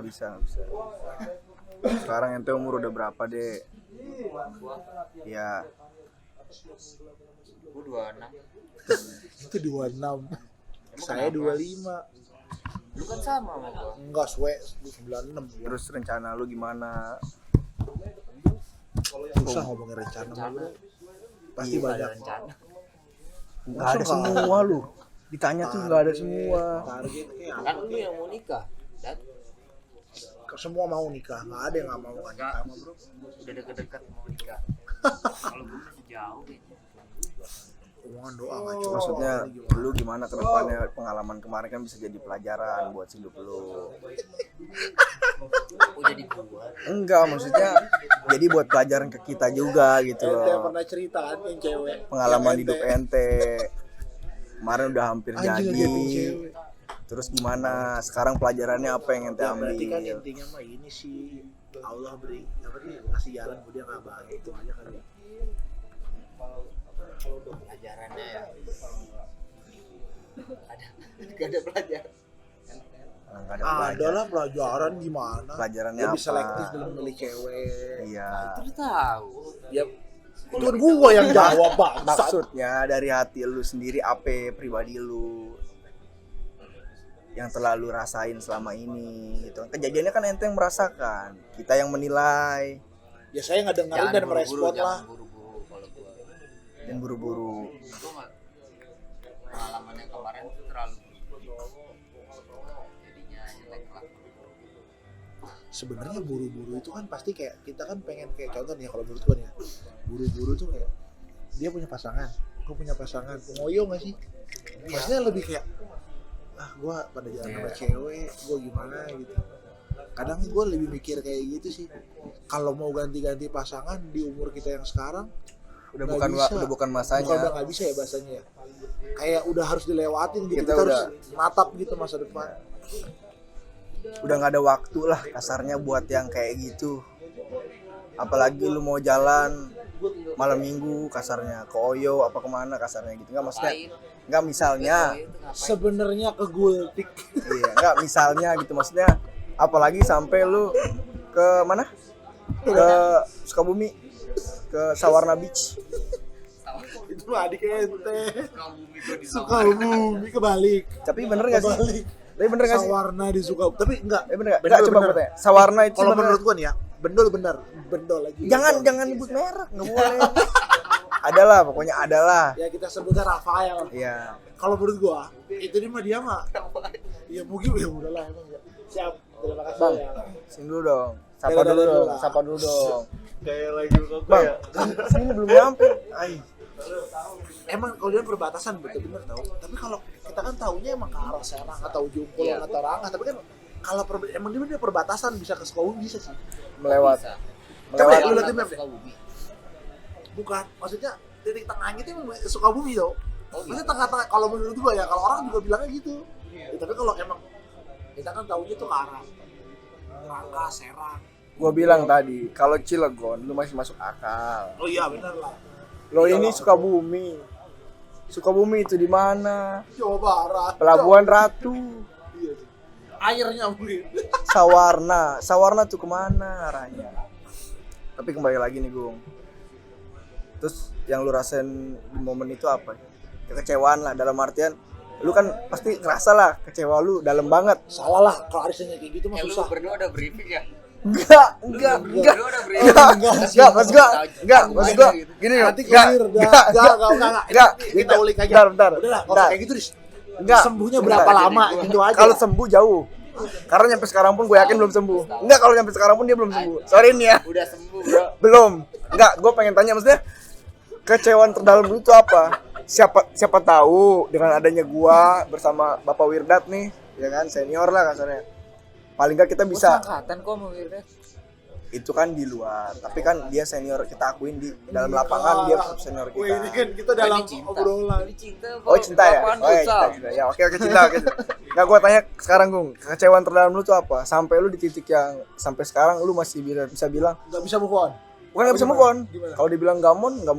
bisa. Sekarang ente umur udah berapa deh? Ya. Gue 26. Itu 26. Saya 25. Lu kan sama sama gua. Enggak, 96. Terus rencana lu gimana? Susah ngomongin rencana bro. Pasti Iya, banyak rencana. Nggak ada semua lu. Ditanya tuh nggak ada semua. target kayak Kan lu yang mau nikah. Dan semua mau nikah, nggak ada yang nggak mau nikah sama bro. udah deket-deket mau nikah. Kalau gue masih jauh kayaknya. Omongan doa nggak cukup. Maksudnya lu gimana ke depannya? Pengalaman kemarin kan bisa jadi pelajaran buat hidup lu. Oh jadi gua. Enggak, maksudnya jadi buat pelajaran ke kita juga gitu Ente loh. pernah cerita kan yang cewek Pengalaman yang hidup ente. Kemarin udah hampir anjing jadi. ngeliatin cewek. Terus gimana? Sekarang pelajarannya apa yang ente Ya, berarti kan ambil? intinya mah ini sih Allah beri apa nih ngasih jalan buat dia nggak bahagia itu aja kali. Pelajarannya ya. Gak ada pelajaran. Nggak ada Ada pelajaran. lah pelajaran gimana? Pelajarannya Lebih apa? selektif dalam memilih cewek. Iya. Itu udah tahu. Ya itu kan gua yang jawab bangsat. Maksudnya dari hati lu sendiri apa pribadi lu yang telah lu rasain selama ini gitu. Kejadiannya kan ente yang merasakan, kita yang menilai Ya saya nggak dengerin dan merespon lah. Jangan buru-buru kalau gua. dan buru-buru. Gua nggak pengalamannya kemarin tuh terlalu jadinya jelek lah. Sebenarnya buru-buru itu kan pasti kayak kita kan pengen kayak contoh nih kalau menurut gua nih ya, buru-buru tuh kayak dia punya pasangan, gua punya pasangan, ngoyo nggak sih? Maksudnya lebih kayak gua pada jalan sama cewek, gua gimana gitu. Kadang gua lebih mikir kayak gitu sih. Kalau mau ganti-ganti pasangan di umur kita yang sekarang Udah nggak bukan bisa. udah bukan masanya. Bukan udah nggak bisa ya bahasanya ya. Kayak udah harus dilewatin gitu. Kita Kita harus udah- natap gitu masa depan. Udah nggak ada waktu lah kasarnya buat yang kayak gitu. Apalagi lu mau jalan malam minggu kasarnya ke Oyo apa kemana kasarnya gitu. Nggak maksudnya nggak misalnya. Sebenarnya ke gultik. Iya, nggak misalnya gitu maksudnya. Apalagi sampai lu ke mana? Ke Sukabumi, ke Sawarna Beach. Itu mah adik ente. Sukabumi gua di Sukabumi kebalik. Tapi bener nggak sih? Kebalik. Tapi bener nggak sih? Sawarna di Sukabumi. Tapi enggak. Bener nggak? Bener, Nggak, coba bener. gue tanya. Sawarna itu Kalau bener. menurut gua nih ya, bendol bener. Bendol lagi. Jangan nyebut merek, nggak boleh. Adalah, pokoknya adalah. Ya kita sebutnya Rafael. Iya. Kalau menurut gua, itu dia mah. Ya mungkin ya udahlah emang ya. Siap. Terima kasih Bang, ya. sini dulu dong. Sapa Dadah dulu dulu dong. lah. Sapa dulu dong. Kayak lagi kok Bang, sini belum nyampe. Ay. Emang kalau dia perbatasan bener-bener tahu. Tapi kalau kita kan taunya emang ke arah Serang atau Jungkul Iya. atau Rangah. Tapi kan kalau emang dia perbatasan bisa ke Sukabumi bisa sih. Melewat. Coba ya, lu Melewat. lihat di map deh. Bukan, maksudnya titik tengahnya itu emang Sukabumi yo. Maksudnya tengah-tengah kalau menurut gua ya, kalau orang juga bilangnya gitu. Ya, tapi kalau emang kita kan taunya tuh ke arah Rangka, Serang. Gua bilang tadi, kalau Cilegon lu masih masuk akal. Oh iya bener lah. Lo Iya ini lah. Sukabumi. Sukabumi itu di mana? Jawa Barat. Pelabuhan Ratu. Iya sih. Airnya mungkin. Sawarna. Sawarna tuh kemana arahnya? Tapi kembali lagi nih Gung. Terus yang lu rasain di momen itu apa? Kekecewaan lah dalam artian lu kan pasti ngerasa lah kecewa lu dalam banget. Salah lah, kalau Arisnya kayak gitu mah Lu susah. berdua ada briefing ya? Enggak. Berdua ada briefing. Enggak, maksud gua gini loh. Nanti clear dah. Enggak. Kita ulik aja. Bentar. Udah lah, kalau Bentar. kayak gitu Dis. Enggak. Sembuhnya berapa Bentar. lama gitu aja. Kalau sembuh jauh. Karena nyampe sekarang pun gue yakin belum sembuh. Enggak, kalau nyampe sekarang pun dia belum sembuh. Sorry nih ya. Udah sembuh, Bro. Belum. Enggak, gue pengen tanya maksudnya kecewaan terdalam lu itu apa? Siapa tahu dengan adanya gua bersama Bapak Wirdat nih, ya kan senior lah kasarnya. Paling enggak kita bisa Angkatan kok mau Wirda. itu kan di luar, tapi kan dia senior kita akuin di dalam lapangan dia senior Wih, ini kita. kan kita dalam obrolan. Ini cinta. Oh cinta ya? Oh ya cinta. Ya oke cinta. Nggak gua tanya sekarang Gung, kecewaan terdalam lu tuh apa? Sampai lu di titik yang sampai sekarang lu masih bisa bilang Enggak bisa move on. bukan nggak bisa move on. Gimana? Kalau dibilang gamon nggak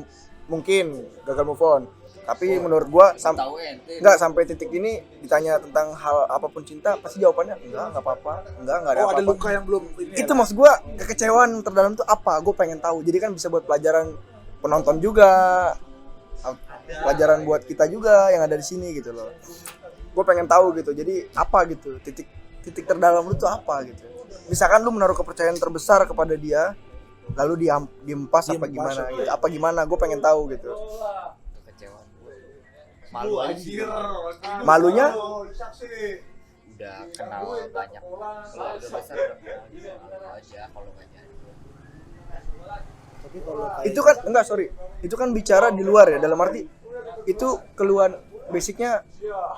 mungkin gagal move on. Tapi menurut gua Tahu ente. enggak sampai titik ini ditanya tentang hal apapun cinta pasti jawabannya enggak apa-apa. Enggak ada Oh, ada apa-apa. luka yang belum ini. Itu maksud gua kekecewaan terdalam tuh apa? Gue pengen tahu. Jadi kan bisa buat pelajaran penonton juga. Pelajaran buat kita juga yang ada di sini gitu loh. Gue pengen tahu gitu. Jadi apa gitu? Titik terdalam lu tuh apa gitu. Misalkan lu menaruh kepercayaan terbesar kepada dia lalu diempas apa gimana gitu. Apa gimana? Gue pengen tahu gitu. Kekecewaan gue. Malu aja. Malunya Udah kenal banyak keluarga besar malu aja kalau nggak jadi. Tapi kalau kayak itu kan enggak sorry. Itu kan bicara di luar ya, dalam arti itu keluar basicnya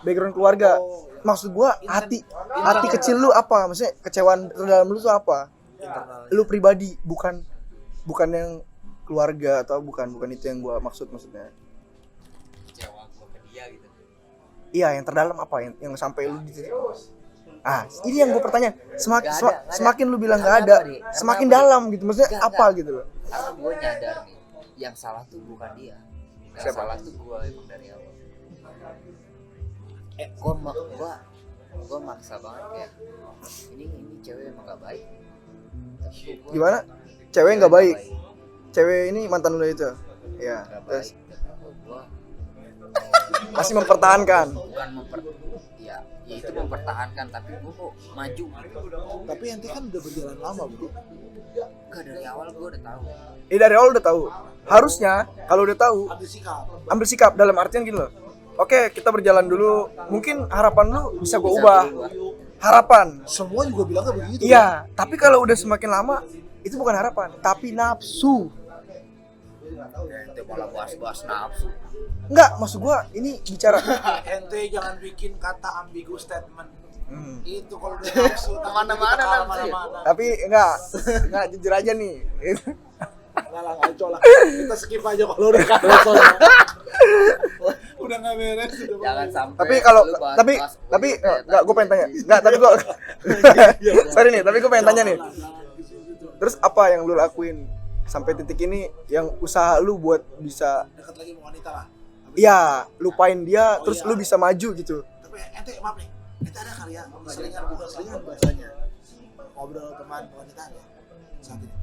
background keluarga. Maksud gua hati kecil lu apa? Maksudnya kecewaan terdalam lu tuh apa? internal. Lu pribadi, bukan yang keluarga atau bukan itu yang gua maksudnya. Kecewa gue ke dia gitu. Iya, yang terdalam apa yang sampai lu di titik. Ini yang gue pertanya. Semakin lu bilang nggak ada, semakin dalam gitu. Maksudnya Nggak, apa gitu loh? Karena gue nyadar nih, yang salah tuh bukan dia. Yang Siapa? salah tuh gue emang dari awal. Gue maksa banget kayak ini cewek emang gak baik. Tapi gua Gimana? Cewek nggak baik. Cewek ini mantan lu itu. Iya. Gak Terus baik. Gue masih mempertahankan. bukan ya itu mempertahankan, tapi gue kok maju. Tapi ente kan udah berjalan lama, Bro. Gak dari awal gue udah tahu. Dari awal udah tahu. Harusnya kalau udah tahu Ambil sikap. ambil sikap dalam artian gini loh. Oke, kita berjalan dulu. Mungkin harapan lu bisa gue ubah. Harapan. Semua juga bilangnya begitu. Iya, tapi kalau udah semakin lama itu bukan harapan, tapi nafsu. Ente malah bahas nafsu. Enggak, maksud gua ini bicara Ente jangan bikin kata ambigu statement. Hmm. Itu kalau udah nafsu Kemana-mana nafsu ya? Tapi enggak jujur aja nih. Enggak lah, ngaco lah. Kita skip aja kalau udah kacau. Udah nggak beres. Jangan sampai. Tapi kalau lu bahas- tapi bahas- enggak gua pengen tanya. Enggak, tapi gua sorry nih, tapi gua pengen tanya nih. Terus apa yang lu lakuin sampai titik ini yang usaha lu buat bisa Dekat lagi sama wanita lah. ya lupain dia terus lu bisa maju gitu. Tapi ente maaf nih, ente ada kali ya selingan, bukan selingan bahasanya, ngobrol teman wanita ya saat ini.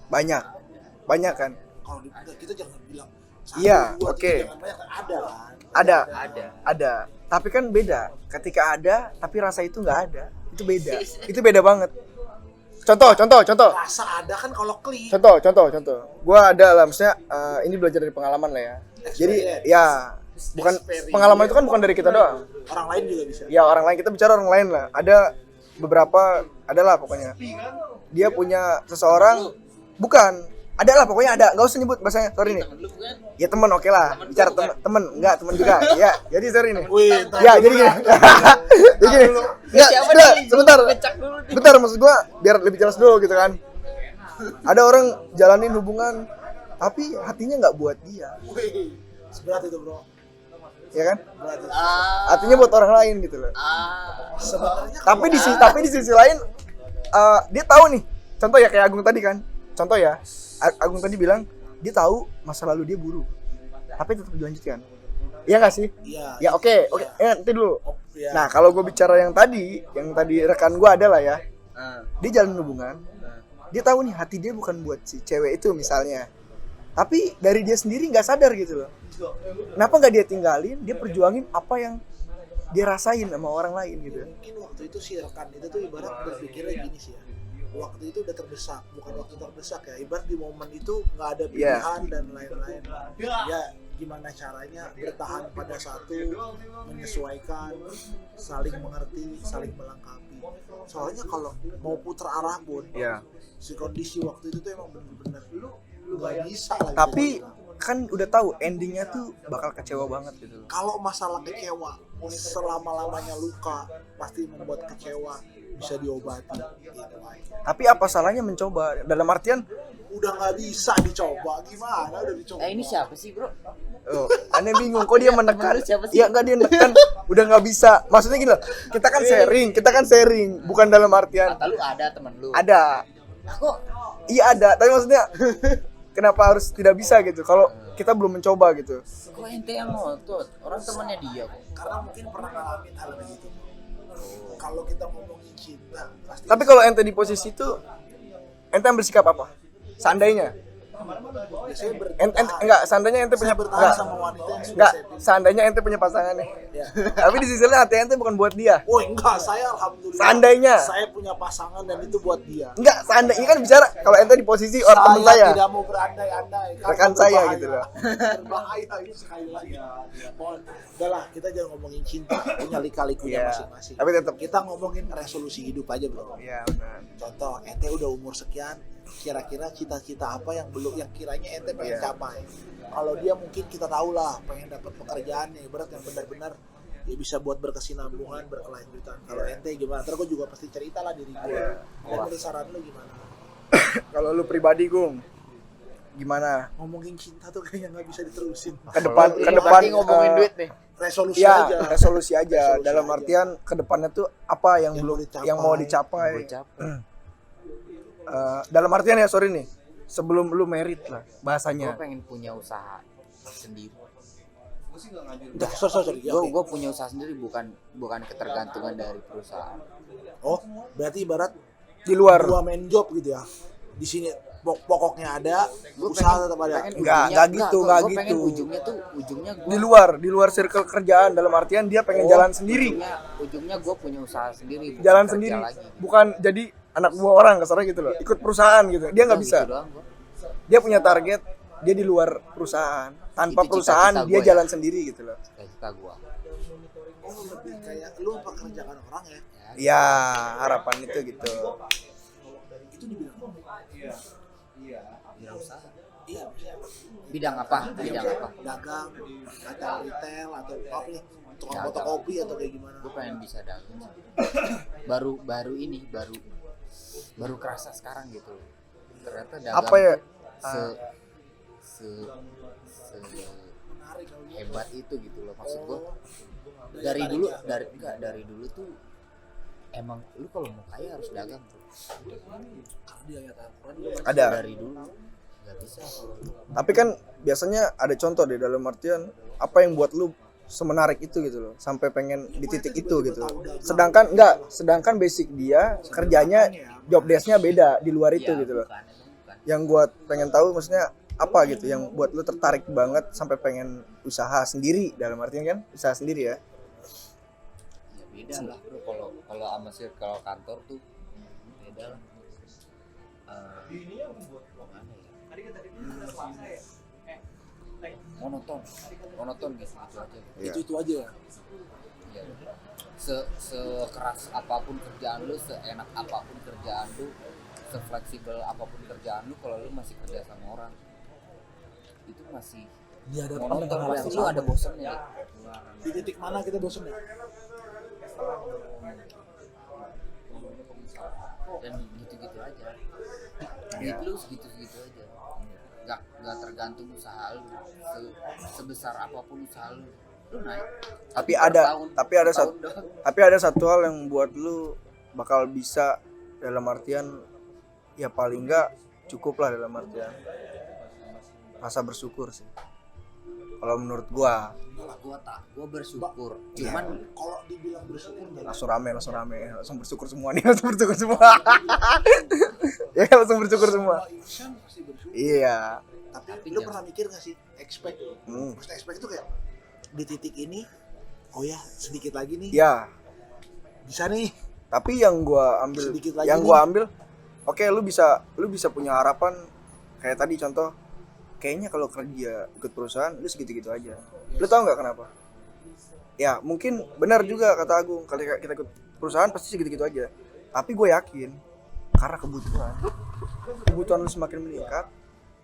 Banyak kan? Kalau kita jangan bilang satu, Iya, dua, oke. tiga, jangan banyak, ada kan? Ada. Tapi kan beda. Ketika ada, tapi rasa itu nggak ada. Itu beda. Itu beda banget. Contoh. Rasa ada kan kalau klik. Contoh. Gua ada lah, maksudnya ini belajar dari pengalaman lah ya. Jadi ya bukan pengalaman itu kan bukan dari kita doang. Orang lain juga bisa. Ya orang lain, kita bicara orang lain lah. Ada beberapa, adalah pokoknya. Dia punya seseorang, bukan. Ada lah pokoknya ada. Nggak usah nyebut bahasanya. Sorry nih. Temen lu kan? Ya teman oke lah. Bicara temen, enggak temen juga. Ya, jadi sorry nih. Wih, Ya jadi gini. Jadi gini. Enggak, Siapa sudah, nih? sebentar. Ngecek dulu nih. Bentar, maksud gua biar lebih jelas dulu gitu kan. Ada orang jalanin hubungan tapi hatinya nggak buat dia, wih, seberat itu bro. ya kan? Berat itu. Hatinya buat orang lain gitu loh. Sebenarnya Tapi di sisi lain dia tahu nih. Contoh ya kayak Agung tadi kan. Contoh ya. Agung tadi bilang dia tahu masa lalu dia buruk. Tapi tetap dilanjutkan. Iya nggak sih? iya. Ya oke. Nanti dulu. Iya. Nah, kalau gue bicara yang tadi rekan gue adalah ya. Dia jalan hubungan. Dia tahu nih hati dia bukan buat si cewek itu misalnya. Tapi dari dia sendiri nggak sadar gitu loh. Kenapa nggak dia tinggalin? Dia perjuangin apa yang dia rasain sama orang lain gitu. Mungkin waktu itu si rekan itu tuh ibarat berpikirnya gini sih ya. Waktu itu udah terdesak, bukan waktu terdesak ya. Ibarat di momen itu nggak ada pilihan dan lain-lain. Ya gimana caranya bertahan pada satu, menyesuaikan, saling mengerti, saling melengkapi. Soalnya kalau mau putar arah pun, Iya. si kondisi waktu itu tuh emang bener-bener nggak bisa lagi. Tapi kan udah tahu endingnya tuh bakal kecewa banget gitu loh. kalau masalah kecewa, selama-lamanya luka pasti membuat kecewa, bisa diobati gitu aja. Tapi apa salahnya mencoba? Dalam artian Udah nggak bisa dicoba, gimana udah dicoba? Ini siapa sih bro? aneh bingung kok dia menekan. Temen lu siapa sih? Ya enggak, dia menekan udah nggak bisa. Maksudnya gini loh. Kita kan sharing, bukan dalam artian Kata lu ada temen lu. ada. Kok Iya ada, tapi maksudnya kenapa harus tidak bisa gitu kalau kita belum mencoba gitu. Kok ente yang ngotot? Orang temannya dia kok. Karena mungkin pernah ngalamin hal begitu. Kalau kita ngomongin cinta, pasti Tapi kalau ente di posisi itu, ente yang bersikap apa? Seandainya, saya enggak, seandainya ente punya bertahan sama wanita yang sudah enggak, saya pilih. seandainya ente punya pasangan nih. Ya. Tapi di sisi lain hati ente bukan buat dia. Oh enggak, saya alhamdulillah. Seandainya. Saya punya pasangan dan itu buat dia. Enggak, seandainya kan bicara kalau ente di posisi orang teman saya. tidak mau berandai-andai. karena Rekan saya berbahaya. gitu loh. Berbahaya itu sekali lagi. Mohon, udahlah kita jangan ngomongin cinta, punya lika-likunya Iya. masing-masing. Tapi tetap. Kita ngomongin resolusi hidup aja bro. Iya, benar. Contoh, ente udah umur sekian, kira-kira cita-cita apa yang belum, yang kiranya ente pengen Iya. capai. Kalau dia mungkin kita tahu lah, pengen dapat pekerjaan yang berat, yang benar-benar ya bisa buat berkesinambungan, berkelanjutan. Kalau Iya. ente gimana? Ntar gue juga pasti cerita lah diri gue. Iya. Dan menurut saran lu gimana? Kalau lu pribadi, Gung, gimana? Ngomongin cinta tuh kayaknya nggak bisa diterusin. Ke depan, Kalau ke ini depan berarti ngomongin duit nih. Resolusi ya, aja. resolusi aja. Resolusi Dalam aja. artian ke depannya tuh apa yang Yang belum mau dicapai. yang mau dicapai. Gue capek. Dalam artian ya, sorry nih. Sebelum lu merit lah Gue bahasanya. pengen punya usaha sendiri. Udah, sorry. Ya, oke. Gue punya usaha sendiri, bukan ketergantungan dari perusahaan. Oh, berarti ibarat Di luar. gua main job gitu ya. Di sini pokoknya ada, Gue usaha tetap ada. Enggak gitu, enggak Gue pengen gitu. ujungnya gue Di luar circle kerjaan, dalam artian dia pengen jalan sendiri. Ujungnya gue punya usaha sendiri, bukan Jalan kerja sendiri. lagi. Bukan jadi anak buah orang kasarnya gitu loh. Ikut perusahaan gitu. Dia nggak Udah bisa. gitu doang gua. Dia punya target, dia di luar perusahaan. Tanpa Itu perusahaan cita-cita dia gua ya. jalan sendiri gitu loh. Cita-cita gue. Oh, lebih kayak lu pekerjaan orang ya. Ya, harapan itu gitu. Itu dibilang Bidang usaha. iya, bisa. Bidang apa? Bidang apa? Dagang atau retail atau apa nih? Tukang Dagang. fotokopi atau kayak gimana? Gue pengen bisa dagang. Baru kerasa sekarang gitu. Ternyata dagang Apa ya? se Menarik kalau gitu. hebat itu gitu loh, maksud gue. Oh, Dari dulu tuh emang lu kalau mau kaya harus dagang tuh. Kalau dia lihat Al-Quran juga Ada. Dari dulu nggak bisa kalau lu. Tapi kan biasanya ada contoh deh, dalam artian apa yang buat lu semenarik itu gitu loh, sampai pengen di titik itu gitu. Sedangkan basic dia kerjanya, job desk-nya beda di luar itu Ya, gitu loh. bukan, emang bukan. Yang gua pengen tahu maksudnya apa gitu yang buat lu tertarik banget sampai pengen usaha sendiri, dalam artian kan usaha sendiri ya. Ya beda lah bro, kalau sama circle kantor tuh beda lah. Gimana ya? Monoton gitu aja. Iya. itu aja ya. Ya. Sekeras apapun kerjaan lu, seenak apapun kerjaan lu, sefleksibel apapun kerjaan lu, kalau lu masih kerja sama orang itu masih Di hadapan monoton, dengan hal pasti yang lu sama. ada bosannya. Di titik mana kita bosan ya? Dan gitu-gitu aja. Duit lu segitu-segitu aja. Nggak tergantung usaha lu. Sebesar apapun usaha lu naik. Tapi per ada tahun, tapi ada per satu tahun doang. tapi ada satu hal yang buat lu bakal bisa, dalam artian ya paling enggak cukup lah, dalam artian rasa bersyukur sih kalau menurut gua. Gua bersyukur. Cuman Kalau dibilang bersyukur jadi Langsung bersyukur semua nih. Langsung bersyukur semua. Ya langsung bersyukur semua. insan pasti bersyukur. Iya. Tapi Tapi lu jangan- pernah mikir gak sih expect? Maksudnya expect itu kayak di titik ini, oh ya sedikit lagi nih, Ya, bisa nih. tapi yang gua ambil Sedikit lagi nih. oke, lu bisa punya harapan kayak tadi contoh, kayaknya kalau kerja ikut perusahaan lu segitu-gitu aja. Lu tau nggak kenapa? Ya mungkin benar juga kata Agung, kalau kita ikut perusahaan pasti segitu-gitu aja. Tapi gue yakin karena kebutuhan lu semakin meningkat,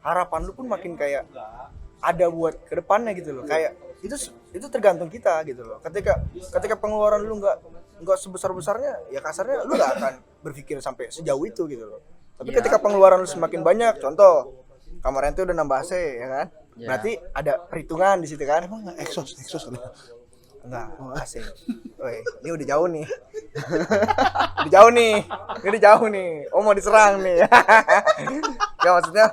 harapan lu pun makin kayak ada buat kedepannya gitu loh. Kayak itu tergantung kita gitu loh. Ketika pengeluaran lu nggak sebesar-besarnya, ya kasarnya lu nggak akan berpikir sampai sejauh itu gitu loh. Tapi Ya. ketika pengeluaran lu semakin banyak, contoh kamar ente udah nambah AC ya kan, Ya. berarti ada perhitungan di situ kan. Emang nggak exhaust kali? Enggak, AC. Woi, ini udah jauh nih. Udah jauh nih. Ini udah jauh nih. Oh, mau diserang nih. Ya maksudnya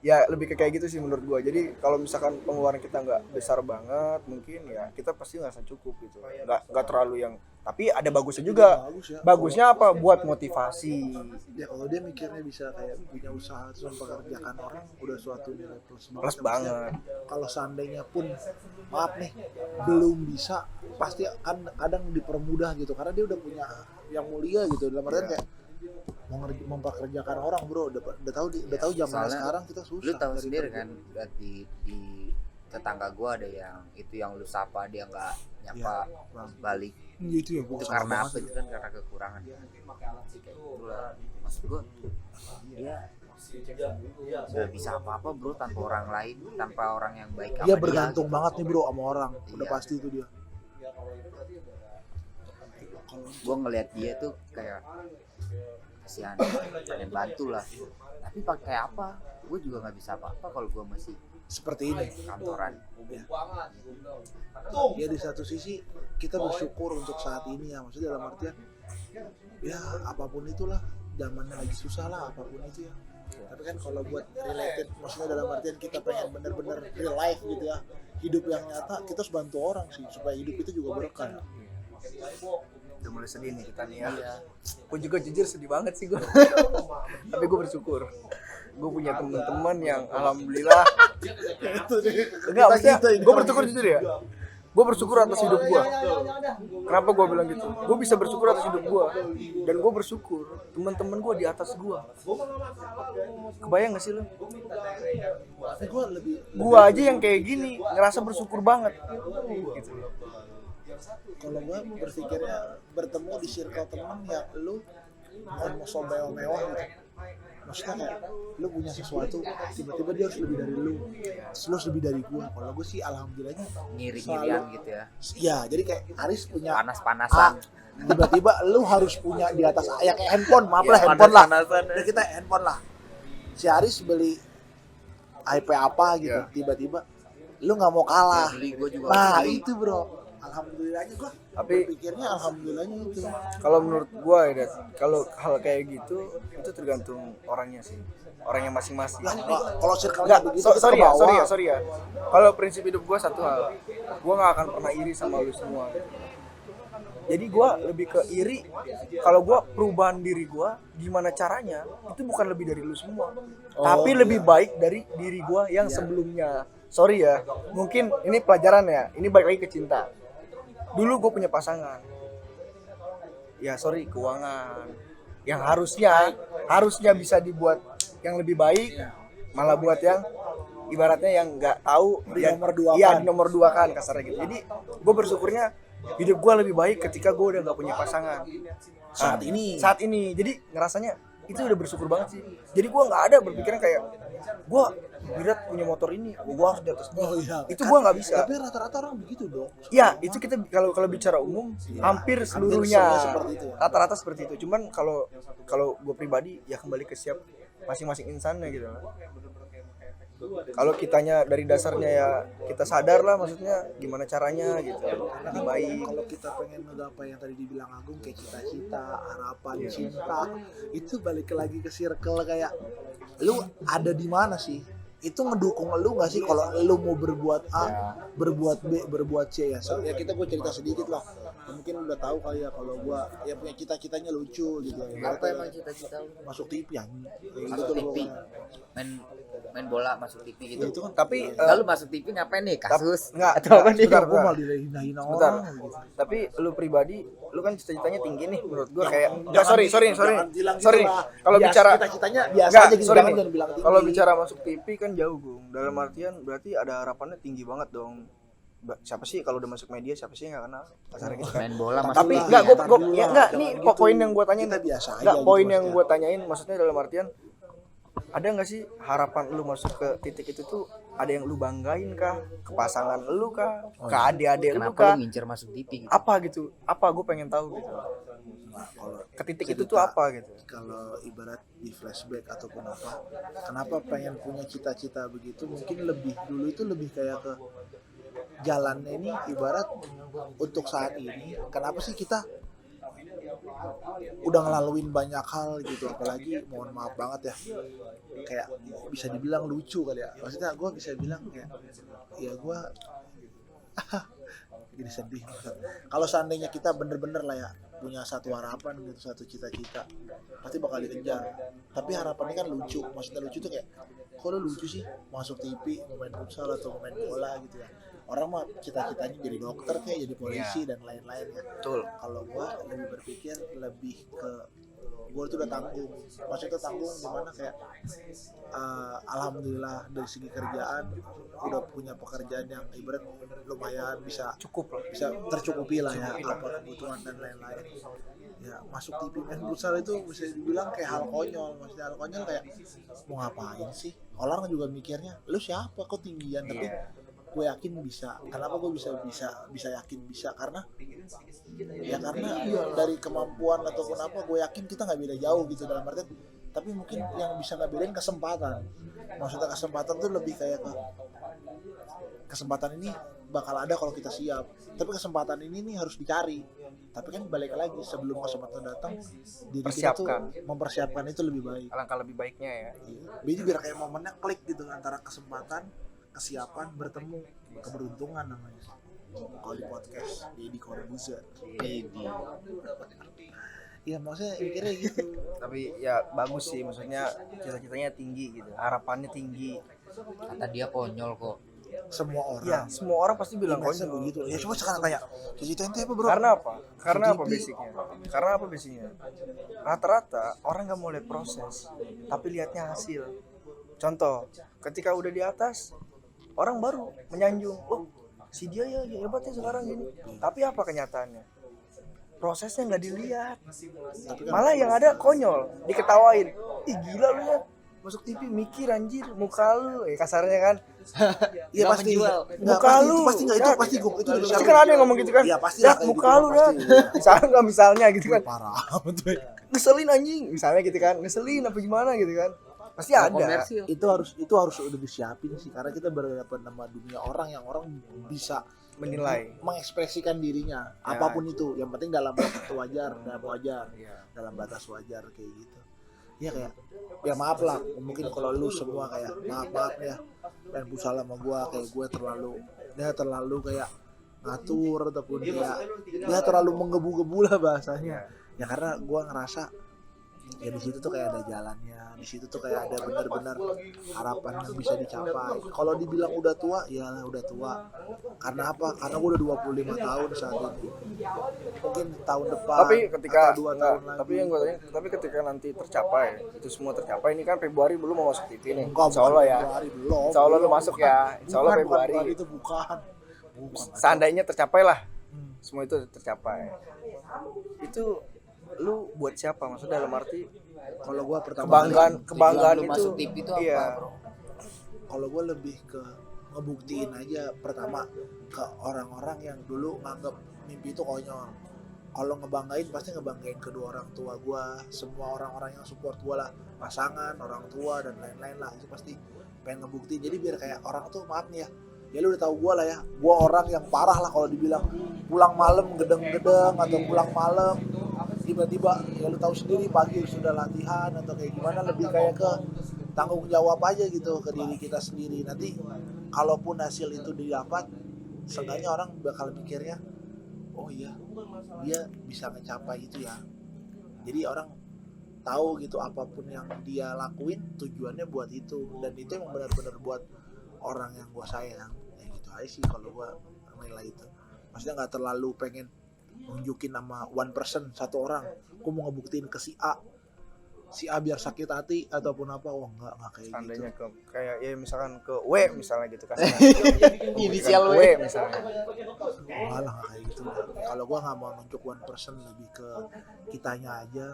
ya lebih ke kayak gitu sih menurut gua. Jadi kalau misalkan pengeluaran kita nggak besar banget mungkin ya kita pasti ngerasa cukup gitu, nggak terlalu yang, tapi ada bagusnya juga. Bagus ya. Bagusnya apa? Buat motivasi. Ya kalau dia mikirnya bisa kayak punya usaha terus mempekerjakan orang, udah suatu nilai plus banget. Plus banget. Kalau seandainya pun maaf nih belum bisa, pasti kan kadang dipermudah gitu karena dia udah punya yang mulia gitu. Dalam artian kayak mempekerjakan orang, bro, udah tahu zaman Soalnya sekarang kita susah. Lu tahu dari sendiri itu. kan, di tetangga gua ada yang itu, yang lu sapa dia nggak nyapa Bang. balik. Itu ya gua Itu kesal karena banget apa? Itu kan karena kekurangan. Kayak itulah. Maksud gua dia nggak bisa apa-apa bro tanpa orang lain, tanpa orang yang baik sama Dia dia, bergantung gitu. banget nih bro sama orang, udah Iya. pasti itu dia. Gue ngelihat dia tuh kayak kasihan, pengen bantu lah, tapi pakai apa? Gue juga nggak bisa apa-apa kalau gue masih Seperti ini. kantoran. Ya di satu sisi kita bersyukur untuk saat ini ya, maksudnya dalam artian ya apapun itulah, zamannya lagi susah lah apapun itu ya. Tapi kan kalau buat related, maksudnya dalam artian kita pengen bener-bener real life gitu ya, hidup yang nyata, kita harus bantu orang sih supaya hidup itu juga berkah. Udah mulai sedih nih kita nih ya. Iya. Gue juga jujur sedih banget sih gue. Tapi gue bersyukur. Gue punya teman-teman yang alhamdulillah. Itu deh. Enggak, maksudnya Kita ini gue bersyukur jujur ya. Gue bersyukur atas hidup gue. Kenapa gue bilang gitu? Gue bisa bersyukur atas hidup gue. Dan gue bersyukur teman-teman gue di atas gue. Kebayang gak sih lo? Tapi gue lebih Gue aja yang kayak gini ngerasa bersyukur banget. Gitu. kalau gue berpikirnya bertemu di circle teman yang lu bukan mau mewah gitu. Maksudnya kayak lu punya sesuatu, tiba-tiba dia harus lebih dari lu, terus lu harus lebih dari gua. Kalau gue sih alhamdulillahnya Ngiri-ngirian gitu ya, ya, jadi kayak Aris punya panas-panasan. tiba-tiba lu harus punya di atas ya kayak handphone, maaf Iya, lah handphone lah. panas-panasan. Jadi kita handphone lah. Si Aris beli IP apa gitu, Iya. tiba-tiba lu nggak mau kalah. Beli gue juga Nah beli. itu bro, alhamdulillahnya gua Tapi pikirnya alhamdulillahnya itu. kalau menurut gue ya, Dat, kalau hal kayak gitu itu tergantung orangnya sih. Orangnya masing-masing. Ya, kalau circle Enggak, begitu kita sorry ke ya, bawah. sorry ya. Kalau prinsip hidup gue satu hal, gue nggak akan pernah iri sama lu semua. Jadi gue lebih ke iri kalau gue perubahan diri gue, gimana caranya? Itu bukan lebih dari lu semua, tapi lebih baik dari diri gue yang sebelumnya. Sorry ya, mungkin ini pelajaran ya. Ini balik lagi ke cinta. Dulu gue punya pasangan, ya sorry, keuangan yang harusnya bisa dibuat yang lebih baik, malah buat yang ibaratnya yang nggak tahu, yang Dinomorduakan. iya dinomorduakan kasarnya gitu. Jadi gue bersyukurnya hidup gue lebih baik ketika gue udah nggak punya pasangan Saat ini. jadi ngerasanya itu udah bersyukur banget sih. Jadi gue nggak ada berpikiran kayak gue berat punya motor ini, gue harus di atas dia. Oh iya. Itu gue nggak bisa. Tapi rata-rata orang begitu dong. Ya itu kita kalau bicara umum hampir seluruhnya semuanya seperti itu ya. rata-rata seperti itu. Cuman kalau gue pribadi ya kembali ke siap masing-masing insannya gitu. Kalau kitanya dari dasarnya ya kita sadar lah, maksudnya gimana caranya gitu lebih baik. Kalau kita pengen ngegapai yang tadi dibilang Agung kayak cita-cita, harapan, cinta, itu balik lagi ke circle kayak lu ada di mana sih? Itu ngedukung lu nggak sih kalau lu mau berbuat A, berbuat B, berbuat C ya? So, ya kita gue cerita sedikit lah. Mungkin udah tahu kali ya kalau gue ya punya cita-citanya lucu gitu. Apa emang cita-cita lu? Masuk TV ya? Masuk TV, main bola masuk TV gitu. Itu kan Tapi Lalu masuk TV ngapain nih, kasus? enggak, Atau apa nih? sebentar, gue malah dihina-hina Sebentar. orang gitu. Tapi lu pribadi, lu kan cita-citanya tinggi nih menurut gua kayak Jangan- enggak, sorry. jangan bilang gitu Sorry. lah. Kalau Biasa, bicara cita-citanya biasa enggak, aja gitu, sorry jangan nih. bilang tinggi. Kalau bicara masuk TV kan jauh, Gung. Dalam artian berarti ada harapannya tinggi banget dong. Siapa sih kalau udah masuk media, siapa sih yang enggak kenal? Kasarnya gitu kan. Main bola masuk Tapi TV. enggak, Tar gua dulu ya lah, enggak, jangan nih gitu. poin yang gua tanyain. Kita biasa aja Enggak, gitu poin yang maksudnya. gua tanyain maksudnya dalam artian ada nggak sih harapan lu masuk ke titik itu tuh, ada yang lu banggain kah, ke pasangan lu kah, ke adik-adik lu Kenapa kah, lu ngincer masuk TV gitu? apa gitu, apa gue pengen tahu gitu, Nah, kalau ke titik itu cerita, tuh apa gitu. kalau ibarat di flashback ataupun apa, kenapa pengen punya cita-cita begitu, mungkin lebih dulu itu lebih kayak ke jalannya ini ibarat untuk saat ini, kenapa sih kita udah ngelaluin banyak hal gitu, apalagi mohon maaf banget ya, kayak bisa dibilang lucu kali ya, maksudnya gue bisa bilang kayak ya gue jadi sedih. Kalau seandainya kita bener-bener lah ya punya satu harapan gitu, satu cita-cita, pasti bakal dikejar. Tapi harapannya kan lucu, maksudnya lucu tuh kayak kok lu lucu sih masuk TV mau main futsal atau mau main bola gitu ya. Orang mah cita-citanya jadi dokter kayak jadi polisi dan lain-lain ya. Betul. Kalau gua lebih berpikir lebih ke gua tuh udah tanggung, maksudnya tanggung gimana kayak alhamdulillah dari segi kerjaan udah punya pekerjaan yang ibarat lumayan bisa Cukup lah. bisa tercukupi lah ya apa kebutuhan dan lain-lain. Ya masuk TV main futsal itu bisa dibilang kayak hal konyol, maksudnya hal konyol kayak mau ngapain sih, orang juga mikirnya lu siapa kok tinggian, tapi gue yakin bisa. Kenapa gue bisa yakin bisa, karena dari kemampuan ataupun apa gue yakin kita nggak beda jauh gitu dalam artian, tapi mungkin yang bisa nggak bedain kesempatan. Maksudnya kesempatan tuh lebih kayak ke kesempatan ini bakal ada kalau kita siap, tapi kesempatan ini nih harus dicari. Tapi kan balik lagi, sebelum kesempatan datang diri kita tuh mempersiapkan itu lebih baik. Alangkah lebih baiknya ya. Jadi biar kayak momennya klik gitu antara kesempatan, kesiapan bertemu, keberuntungan namanya. Kalau di podcast Deddy Corbuzier. Iya maksudnya mikirnya gitu. Tapi ya bagus sih, maksudnya cita-citanya tinggi gitu, harapannya tinggi. Kata dia konyol kok. Semua orang. Iya, semua orang pasti bilang Biasa konyol begitu. Ya coba sekarang tanya, cita-cita ente apa bro? Karena apa? Karena apa Jadi- basicnya? Karena apa basicnya? Rata-rata orang nggak mau lihat proses, tapi lihatnya hasil. Contoh, ketika udah di atas, orang baru menyanjung, oh si dia ya hebatnya sekarang gini. Tapi apa kenyataannya? Prosesnya nggak dilihat. Tapi kan Malah yang ada konyol, diketawain. Ih gila lu ya, masuk TV mikir anjir, muka lu, kasarnya kan. iya Nggak pasti. menjual. Nggak, Muka pasti, lu. pasti nggak itu Ya, pasti gue itu Pasti kan ada yang ngomong gitu kan. Iya pasti Ya, lah kayak muka gitu, lu ya. pasti. Misalnya gitu kan. Parah amat tuh. Ngeselin anjing, misalnya gitu kan. Ngeselin apa gimana gitu kan. Pasti Nggak ada. komersil. Itu harus udah disiapin sih, karena kita berhadapan sama dunia orang yang orang bisa Menilai. mengekspresikan dirinya apapun itu, yang penting dalam batas wajar, dalam batas wajar kayak gitu ya. Kayak ya maaf lah mungkin kalau lu semua kayak maaf ya main futsal sama gua kayak gue terlalu kayak ngatur ataupun dia terlalu menggebu-gebu lah bahasanya ya, karena gua ngerasa ya di situ tuh kayak ada jalannya, di situ tuh kayak ada benar-benar harapan yang bisa dicapai. Kalau dibilang udah tua, ya udah tua. Karena apa? Karena gue udah 25 tahun saat ini. Mungkin tahun depan Tapi ketika atau 2 tahun lagi. tapi yang gue tanya, tapi ketika nanti tercapai, itu semua tercapai, ini kan Februari belum mau masuk TV nih. Enggak, Insya Allah ya. Februari belum. Insya Allah lu masuk ya. Insya Allah Bukan, Februari. itu bukan. Seandainya tercapai lah, semua itu tercapai. Itu lu buat siapa? Maksudnya dalam arti Kalau gue pertama kebanggaan Lu itu. masuk TV itu apa, Iya. bro? kalau gue lebih ke ngebuktiin aja pertama ke orang-orang yang dulu nganggap mimpi itu konyol. Kalau ngebanggain pasti ngebanggain kedua orang tua gue, semua orang-orang yang support gue lah, pasangan, orang tua dan lain-lain lah, itu pasti pengen ngebuktiin. Jadi biar kayak orang tuh maaf nih ya lu udah tahu gue lah ya, gue orang yang parah lah kalau dibilang pulang malam gedeng-gedeng atau pulang malam tiba-tiba ya lu tahu sendiri pagi sudah latihan atau kayak gimana, lebih kayak ke tanggung jawab aja gitu ke diri kita sendiri. Nanti kalaupun hasil itu didapat, seenggaknya orang bakal mikirnya oh iya dia bisa mencapai itu ya. Jadi orang tahu gitu apapun yang dia lakuin tujuannya buat itu, dan itu emang benar-benar buat orang yang gua sayang. Ya gitu aja sih kalau gua nilai itu. Maksudnya nggak terlalu pengen nunjukin nama one person, satu orang. Gua mau ngebuktiin ke si A biar sakit hati ataupun apa. Oh enggak kayak Seandainya gitu. kayak ya misalkan ke W misalnya gitu kan. Inisial W. misalnya. Enggak lah nggak kayak gitu. Kalau gua nggak mau nunjuk one person, lebih ke kitanya aja.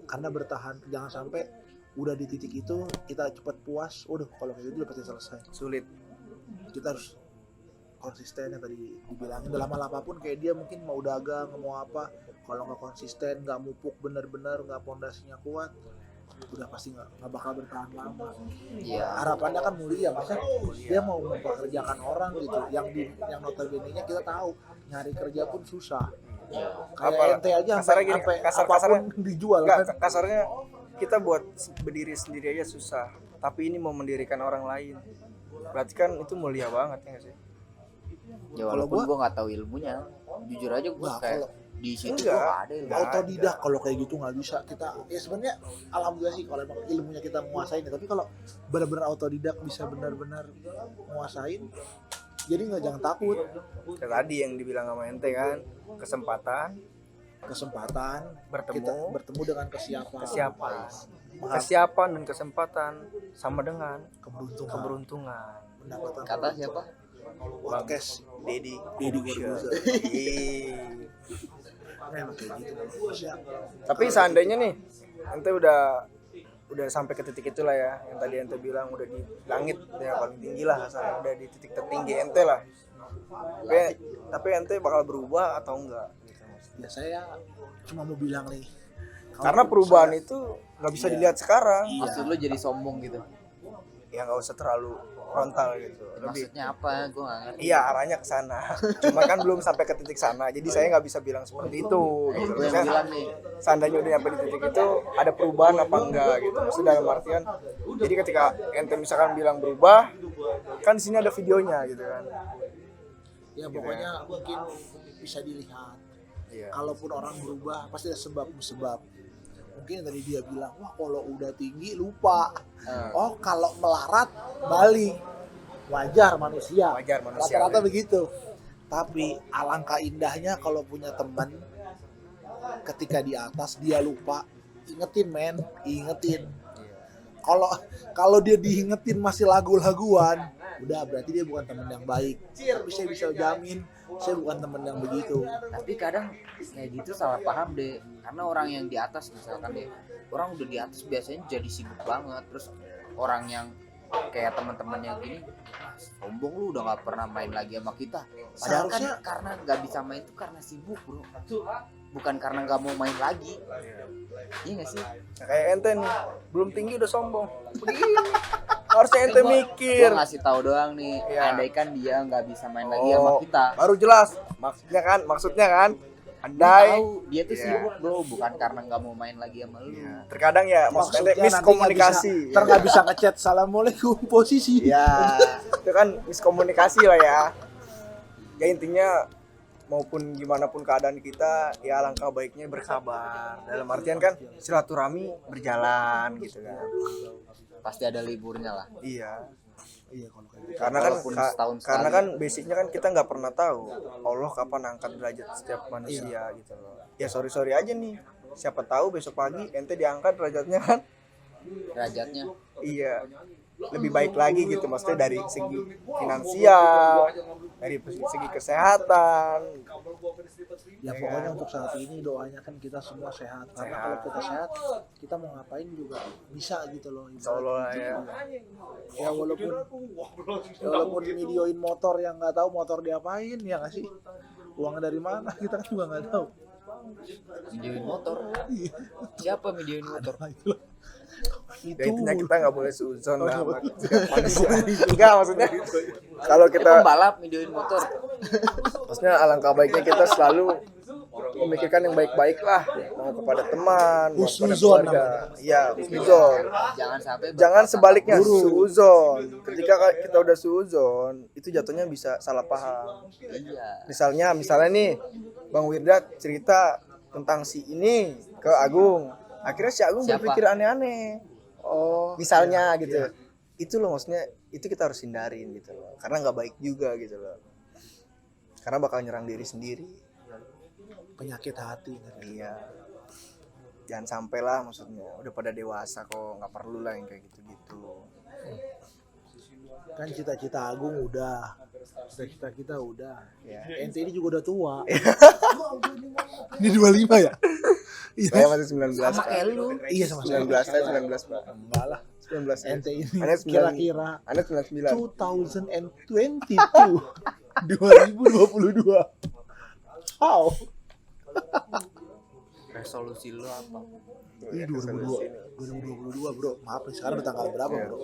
Karena bertahan, jangan sampai udah di titik itu kita cepat puas. Waduh, kalau kayak gitu udah pasti selesai. Sulit. Kita harus konsisten yang tadi dibilangin, dalam hal apapun. Kayak dia mungkin mau dagang, mau apa, kalau nggak konsisten, nggak mupuk bener-bener, nggak pondasinya kuat, udah pasti nggak bakal bertahan lama. Iya. Harapannya kan mulia, masa dia mau mempekerjakan orang gitu, yang notabene-nya kita tahu nyari kerja pun susah. Kayak Apalah, ente aja kasarnya gini, sampai kasarnya apapun dijual enggak, kan. kasarnya kita buat berdiri sendiri aja susah, tapi ini mau mendirikan orang lain, berarti kan itu mulia banget ya nggak sih? Ya Kalau walaupun gua- gue nggak tahu ilmunya, jujur aja gue Nah, kayak kalau- di situ Enggak. gue nggak ada ilmu. Nggak Autodidak kalau kayak gitu nggak bisa kita. Ya sebenarnya alhamdulillah sih kalau emang ilmunya kita menguasain. Tapi kalau benar-benar autodidak bisa benar-benar menguasain, jadi nggak, jangan takut. Ya, tadi yang dibilang sama ente kan, kesempatan Bertemu bertemu, kita bertemu dengan kesiapan. kesiapan dan kesempatan sama dengan Keberuntungan. keberuntungan. Pendapatan. Kata siapa? Podcast Dedi Corbuzier. Ih. Memang kayak gitu. Manusia. Tapi seandainya nih ente udah sampai ke titik itulah ya, yang tadi ente bilang udah di langit ya paling tinggi lah, kasarnya udah di titik tertinggi ente lah. Tapi ente bakal berubah atau enggak gitu. Ya saya cuma mau bilang nih. Karena perubahan itu nggak bisa dilihat sekarang. Maksud lu jadi sombong gitu? Ya nggak usah terlalu frontal gitu. Lebih Maksudnya apa? Gue nggak ngerti. iya arahnya ke sana. Cuma kan belum sampai ke titik sana. Jadi saya nggak bisa bilang seperti itu gitu. Gue yang Maksudnya, bilang nih. seandainya udah nyampe di titik itu ada perubahan apa enggak gitu. Maksudnya dalam artian jadi ketika ente misalkan bilang berubah, kan di sini ada videonya gitu kan. Ya pokoknya mungkin bisa dilihat. Iya. Kalaupun orang berubah pasti ada sebab. Mungkin tadi dia bilang, wah kalau udah tinggi lupa. Oh kalau melarat balik. Wajar manusia. Wajar manusia. Rata-rata begitu. Tapi alangkah indahnya kalau punya teman ketika di atas dia lupa, ingetin. Kalau dia diingetin masih lagu-laguan, udah berarti dia bukan teman yang baik. Tapi saya bisa jamin saya bukan teman yang begitu. Tapi kadang kayak gitu salah paham deh, karena orang yang di atas misalkan deh, orang udah di atas biasanya jadi sibuk banget, terus orang yang kayak teman-temannya gini, "Ah, sombong lu udah nggak pernah main lagi sama kita." Padahal Seharusnya- kan karena nggak bisa main itu karena sibuk bro, bukan karena nggak mau main lagi. Iya nggak sih? Nah, kayak ente nih belum tinggi udah sombong. Harusnya ente mikir. Gue ngasih tahu doang nih, Iya. andaikan dia nggak bisa main lagi sama kita. Baru jelas maksudnya kan Lu andai tahu dia tuh Iya. sibuk bro, bukan karena nggak mau main lagi sama lu. terkadang ya maksudnya Maksudnya miskomunikasi. nggak bisa ngechat assalamualaikum posisi. Ya, itu kan miskomunikasi lah ya. Ya intinya maupun gimana pun keadaan kita, ya alangkah baiknya berkabar. Dalam artian kan silaturahmi berjalan gitu kan. Pasti ada liburnya lah. Iya. Iya kalau kayak gitu. Karena kan Walaupun setahun karena sekali. kan basicnya kan kita nggak pernah tahu Allah kapan angkat derajat setiap manusia gitu loh. Ya sorry aja nih. Siapa tahu besok pagi ente diangkat derajatnya kan. Derajatnya Iya, lebih baik lagi gitu, maksudnya dari segi finansial, dari segi kesehatan. Ya pokoknya untuk saat ini doanya kan kita semua sehat. Karena kalau kita sehat, kita mau ngapain juga bisa gitu loh. Insya Allah ya. Ya walaupun videoin motor yang nggak tahu motor diapain ya nggak sih. Uangnya dari mana kita kan juga nggak tahu. videoin motor. Iya. Siapa videoin motor? Ya intinya kita nggak boleh seuzon lah Oh, sama setiap manusia. Enggak, maksudnya kalau kita Pembalap videoin motor. maksudnya alangkah baiknya kita selalu memikirkan yang baik-baik lah, mau kepada teman, mau kepada Husnuzon keluarga. namanya. Iya, husnuzon. Jangan Jangan sebaliknya Buruk. suuzon. Ketika kita udah suuzon, itu jatuhnya bisa salah paham. Iya. Misalnya nih Bang Wirdat cerita tentang si ini ke Agung, akhirnya si Agung Siapa? berpikir aneh-aneh. Oh, Misalnya iya, gitu. iya. Itu loh maksudnya, itu kita harus hindarin gitu loh. Karena nggak baik juga gitu loh. Karena bakal nyerang diri sendiri. Penyakit hati. Iya. Jangan sampai lah maksudnya. Udah pada dewasa kok, nggak perlu lah yang kayak gitu-gitu. Kan cita-cita Agung udah. Cita-cita kita udah. Ya. Ente ini juga udah tua. Ini 25 ya? Saya masih 19 Sama Pak. kayak lu. Iya sama 19 saya 19 Pak. Enggak lah. 19 ya. Ente ini Anda 9 kira-kira Anda 99. 2022 2022. How? Resolusi lu apa? Ini 2022 bro. Maaf nih sekarang udah tanggal berapa bro?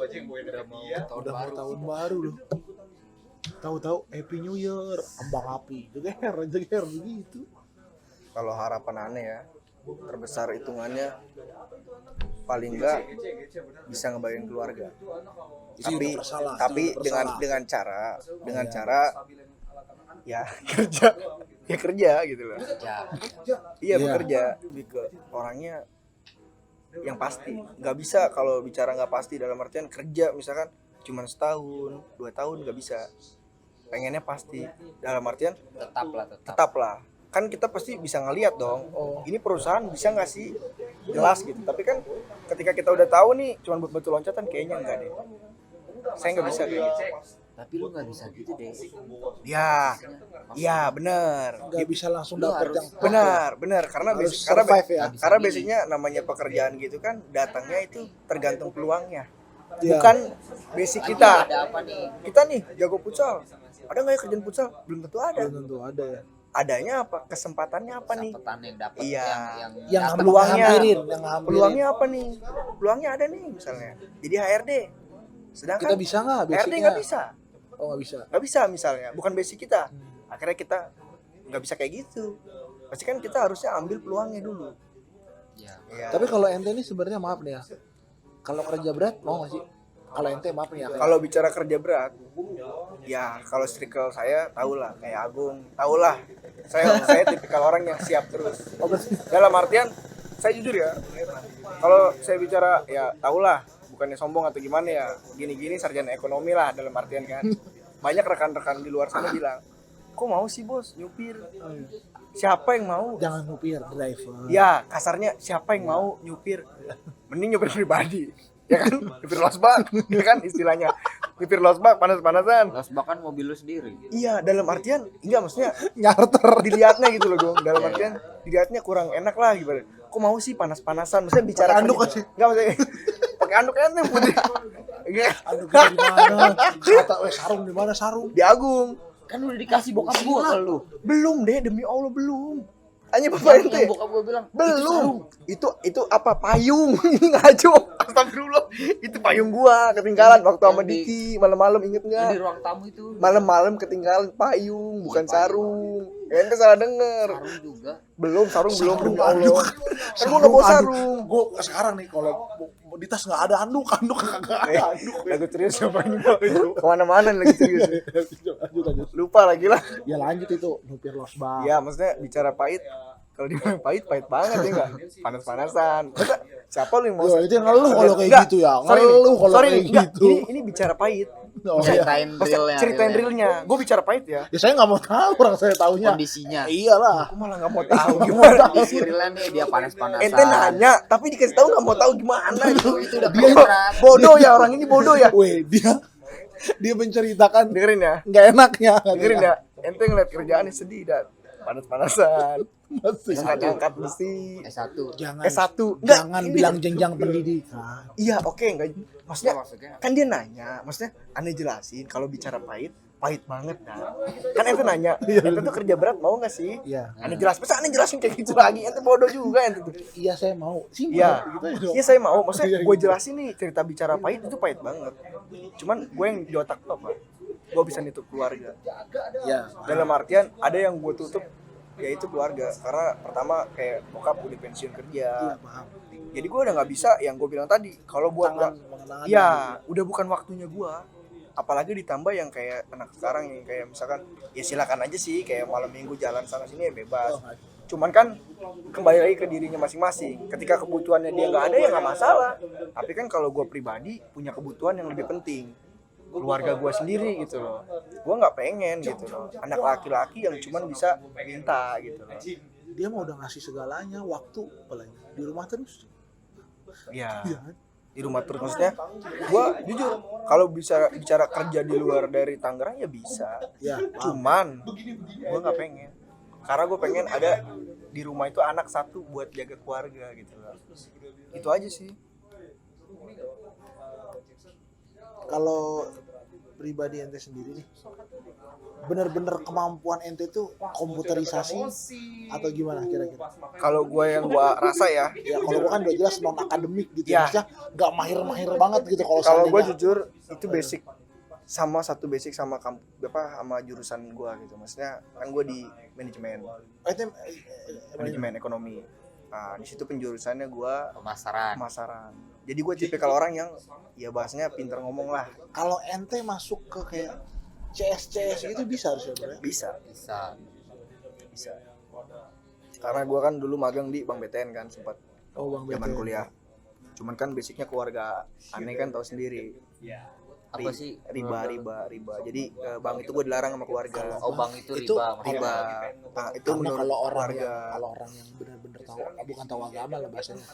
Udah mau tahun baru loh. Tahu-tahu Happy New Year, ambang api, jeger begitu. kalau harapan aneh ya, terbesar hitungannya paling enggak bisa ngebayangin keluarga. Tapi dengan cara ya kerja ya kerja gitu loh. Iya bekerja, lebih ke orangnya yang pasti. Nggak bisa kalau bicara nggak pasti dalam artian kerja misalkan cuma setahun 2 tahun nggak bisa. Pengennya pasti dalam artian tetap lah. Kan kita pasti bisa ngelihat dong, ini perusahaan bisa nggak sih jelas gitu. Tapi kan ketika kita udah tahu nih cuma betul loncatan kayaknya enggak deh. Saya nggak bisa kayak gitu. Tapi lu nggak bisa gitu deh. Ya benar. Nggak bisa langsung Lu dapat harus- yang Benar karena harus karena survive ya. karena biasanya namanya pekerjaan gitu kan datangnya itu tergantung peluangnya. Iya. Bukan basic kita. Ada apa nih? Kita nih jago futsal. Ada nggak ya kerjaan futsal? Belum tentu ada. Belum tentu ada ya. Adanya apa? Kesempatannya apa nih? Kesempatan yang dapat Iya. Yang datang. peluangnya. yang ngambilin. Peluangnya apa nih? Peluangnya ada nih misalnya. Jadi HRD. Sedangkan Kita bisa nggak HRD basicnya? nggak bisa. Oh nggak bisa. Nggak bisa misalnya. Bukan basic kita. Akhirnya kita nggak bisa kayak gitu. Pasti kan kita harusnya ambil peluangnya dulu. Ya. Ya. Tapi kalau ente ini sebenarnya maaf nih ya. Kalau kerja berat mau nggak sih? Kalau ente maaf nih ya. Kalau bicara kerja berat, ya kalau circle saya tahulah kayak Agung, tahulah. Saya tipikal orang yang siap terus. Dalam artian saya jujur ya. Kalau saya bicara ya tahulah, bukannya sombong atau gimana ya. Gini-gini sarjana ekonomi lah dalam artian kan. Banyak rekan-rekan di luar sana bilang, "Kok mau sih, Bos, nyupir?" Siapa yang mau? Jangan nyupir, driver. Ya, kasarnya siapa yang mau nyupir? Mending nyupir pribadi. Ya kan? Nyupir losbak, ya kan istilahnya. Nyupir losbak panas-panasan. Los bahkan mobil lu sendiri. Iya, dalam artian enggak maksudnya Nyarter. dilihatnya gitu loh, Gong. Dalam artian dilihatnya kurang enak lah gitu. Kok mau sih panas-panasan? Maksudnya bicara Pakai anduk kerja- sih. Enggak maksudnya pakai anduk ente putih. Enggak. Aduh kita di mana? Kata sarung di mana sarung? Di Agung. Kan udah dikasih bokap gua ke lu. Belum deh, demi Allah belum. Tanya bapak ente. Yang bokap gua bilang, Belum. Itu apa payung? Ini ngaco. Astagfirullah. Itu payung gua ketinggalan waktu sama Yang di- Diki malam-malam inget di enggak? ruang tamu itu. Malam-malam ketinggalan payung, bukan Payung. sarung. Ente salah denger. Sarung juga. Belum, sarung belum demi anduk. Allah. Kan gua enggak bawa sarung. Gue sekarang nih kalau di tas nggak ada anduk kagak ada anduk. Lagu serius siapa ini? Kemana-mana lagi serius. Lanjut. Lupa lagi lah. Ya lanjut itu nyupir losbak. Ya maksudnya bicara pahit. Kalau dibilang pahit banget ya enggak? Panas-panasan. Masa siapa lu yang mau? Yo, itu ngeluh kalau kayak Enggak, gitu ya. sorry nih. Ngeluh kalau Sorry kayak nih, enggak. gitu. Ini bicara pahit. Oh, iya. Ceritain Maksudnya realnya. ceritain realnya. Gue bicara pahit ya. Ya saya nggak mau tahu orang saya taunya. Kondisinya. Iyalah. Aku malah nggak mau tahu gimana. Kondisi realnya nih dia panas-panasan. Ente nanya, tapi dikasih tahu nggak mau tahu gimana. Itu udah Dia berat. bodoh ya, orang ini bodoh ya. Weh dia menceritakan Dengerin ya. nggak enaknya. Dengerin ya. Ente ngeliat kerjaannya sedih dan panas-panasan. Masih. Ngangkat besi. S1. Jangan S1. Enggak, jangan ini- bilang jenjang pendidikan. Iya, oke, enggak. Maksudnya Maksudnya kan dia nanya, maksudnya aneh jelasin kalau bicara pahit banget kan. Kan ente nanya, ente tuh kerja berat mau nggak sih? Iya. Aneh jelas, masa aneh jelasin kayak gitu lagi? Ente bodoh juga ente tuh. Iya saya mau. Simpel Iya, gitu aja dong. iya saya mau. Maksudnya Iya, gue gitu. jelasin nih cerita bicara pahit itu pahit banget. Cuman gue yang di otak tuh apa? Gue bisa nutup keluarga. Iya. Dalam artian ada yang gue tutup yaitu keluarga. Karena pertama kayak bokap udah pensiun kerja. Iya paham. Jadi gue udah nggak bisa yang gue bilang tadi. Kalau buat Tangan nggak mengenangan. ya udah bukan waktunya gua. Apalagi ditambah yang kayak anak sekarang yang kayak misalkan ya silakan aja sih kayak malam minggu jalan sana sini ya bebas. Cuman kan kembali lagi ke dirinya masing-masing. Ketika kebutuhannya dia nggak ada ya nggak masalah. Tapi kan kalau gua pribadi punya kebutuhan yang lebih penting, keluarga gua sendiri gitu loh. Gua nggak pengen gitu loh anak laki-laki yang cuman bisa minta gitu loh. Dia mau udah ngasih segalanya, waktu apalagi di rumah terus. Iya. Iya kan? Di rumah terus maksudnya gua jujur kalau bisa bicara kerja di luar dari Tangerang ya bisa. Ya, Cuman gue nggak pengen karena gue pengen ada di rumah itu anak satu buat jaga keluarga gitu loh. Itu aja sih. kalau pribadi ente sendiri nih, bener-bener kemampuan ente tuh komputerisasi atau gimana kira-kira? Kalau gue yang gue rasa ya, Ya kalau gua kan udah jelas non akademik gitu, Ya. maksudnya nggak mahir-mahir banget gitu kalau kalau gue seandainya- jujur itu basic sama satu basic sama sama jurusan gue gitu. Maksudnya kan gue di manajemen ekonomi. Nah di situ penjurusannya gue pemasaran. Jadi gue tipikal orang yang ya bahasanya pinter ngomong lah. Kalau ente masuk ke kayak CS gitu bisa harusnya bro? Bisa. Bisa. Karena gue kan dulu magang di Bank BTN kan sempat Bang zaman kuliah. Cuman kan basicnya keluarga aneh kan tahu sendiri. Apa sih riba. Jadi bank itu gue dilarang sama keluarga. bank itu riba. Nah, itu Karena menurut kalau keluarga. orang yang benar-benar tahu, bukan tahu agama lah bahasanya,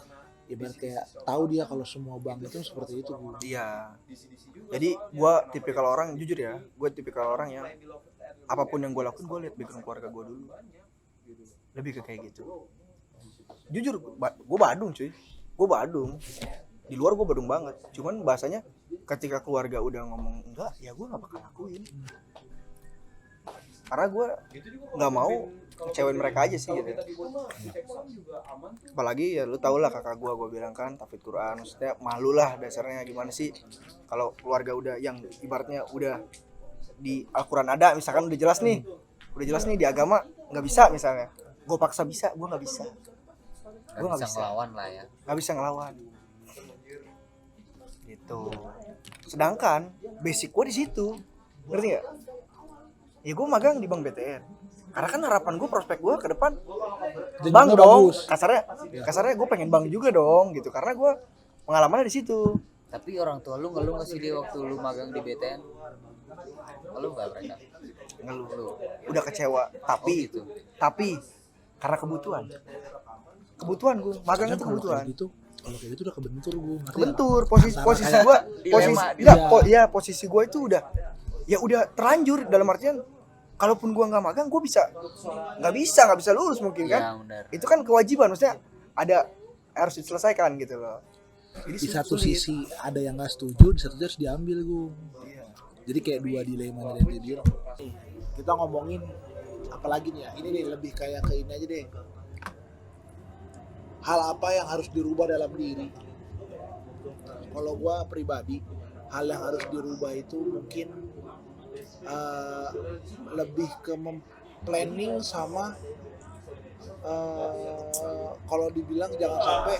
ibarat kayak tahu dia kalau semua bank itu seperti itu Bu. Iya. Jadi gue tipikal orang, jujur ya, gue tipikal orang yang apapun yang gue lakuin gue lihat background keluarga gue dulu. Lebih ke kayak gitu. Jujur, gue Badung cuy. Gue Badung. Di luar gue Badung banget. Cuman bahasanya ketika keluarga udah ngomong enggak, ya gue nggak bakal lakuin. Karena gue nggak mau kecewain mereka aja sih gitu. Apalagi ya lu tau lah kakak gue bilang kan tahfidz Quran, maksudnya malu lah dasarnya gimana sih kalau keluarga udah yang ibaratnya udah di Al-Quran ada, misalkan udah jelas nih di agama nggak bisa misalnya, gue paksa bisa, gue nggak bisa. Gue nggak bisa ngelawan lah ya. Nggak bisa ngelawan. Gitu. Sedangkan basic gue di situ, ngerti nggak? Ya gue magang di Bank BTN. Karena kan harapan gue, prospek gue ke depan bank dong. Bagus. Kasarnya gue pengen bank juga dong gitu. Karena gue pengalamannya di situ. Tapi orang tua lu ngeluh nggak sih dia waktu lu magang di BTN? Ngeluh nggak mereka? Ngeluh. Udah kecewa. Tapi karena kebutuhan gue magang itu kebutuhan. Kalau kayak gitu udah kebentur gue. Kebentur posisi gue posisi gue itu udah terlanjur, dalam artian kalaupun gue nggak magang gue nggak bisa lulus mungkin kan. Ya, itu kan kewajiban, maksudnya harus diselesaikan gitu loh. Jadi di satu sulit. sisi ada yang nggak setuju, di satu sisi harus diambil gue. Iya. Jadi kayak dua dilema dan dia. Kita ngomongin apalagi nih ya, ini nih lebih kayak ke ini aja deh. Hal apa yang harus dirubah dalam diri? Kalau gue pribadi, hal yang harus dirubah itu mungkin lebih ke planning sama kalau dibilang jangan sampai,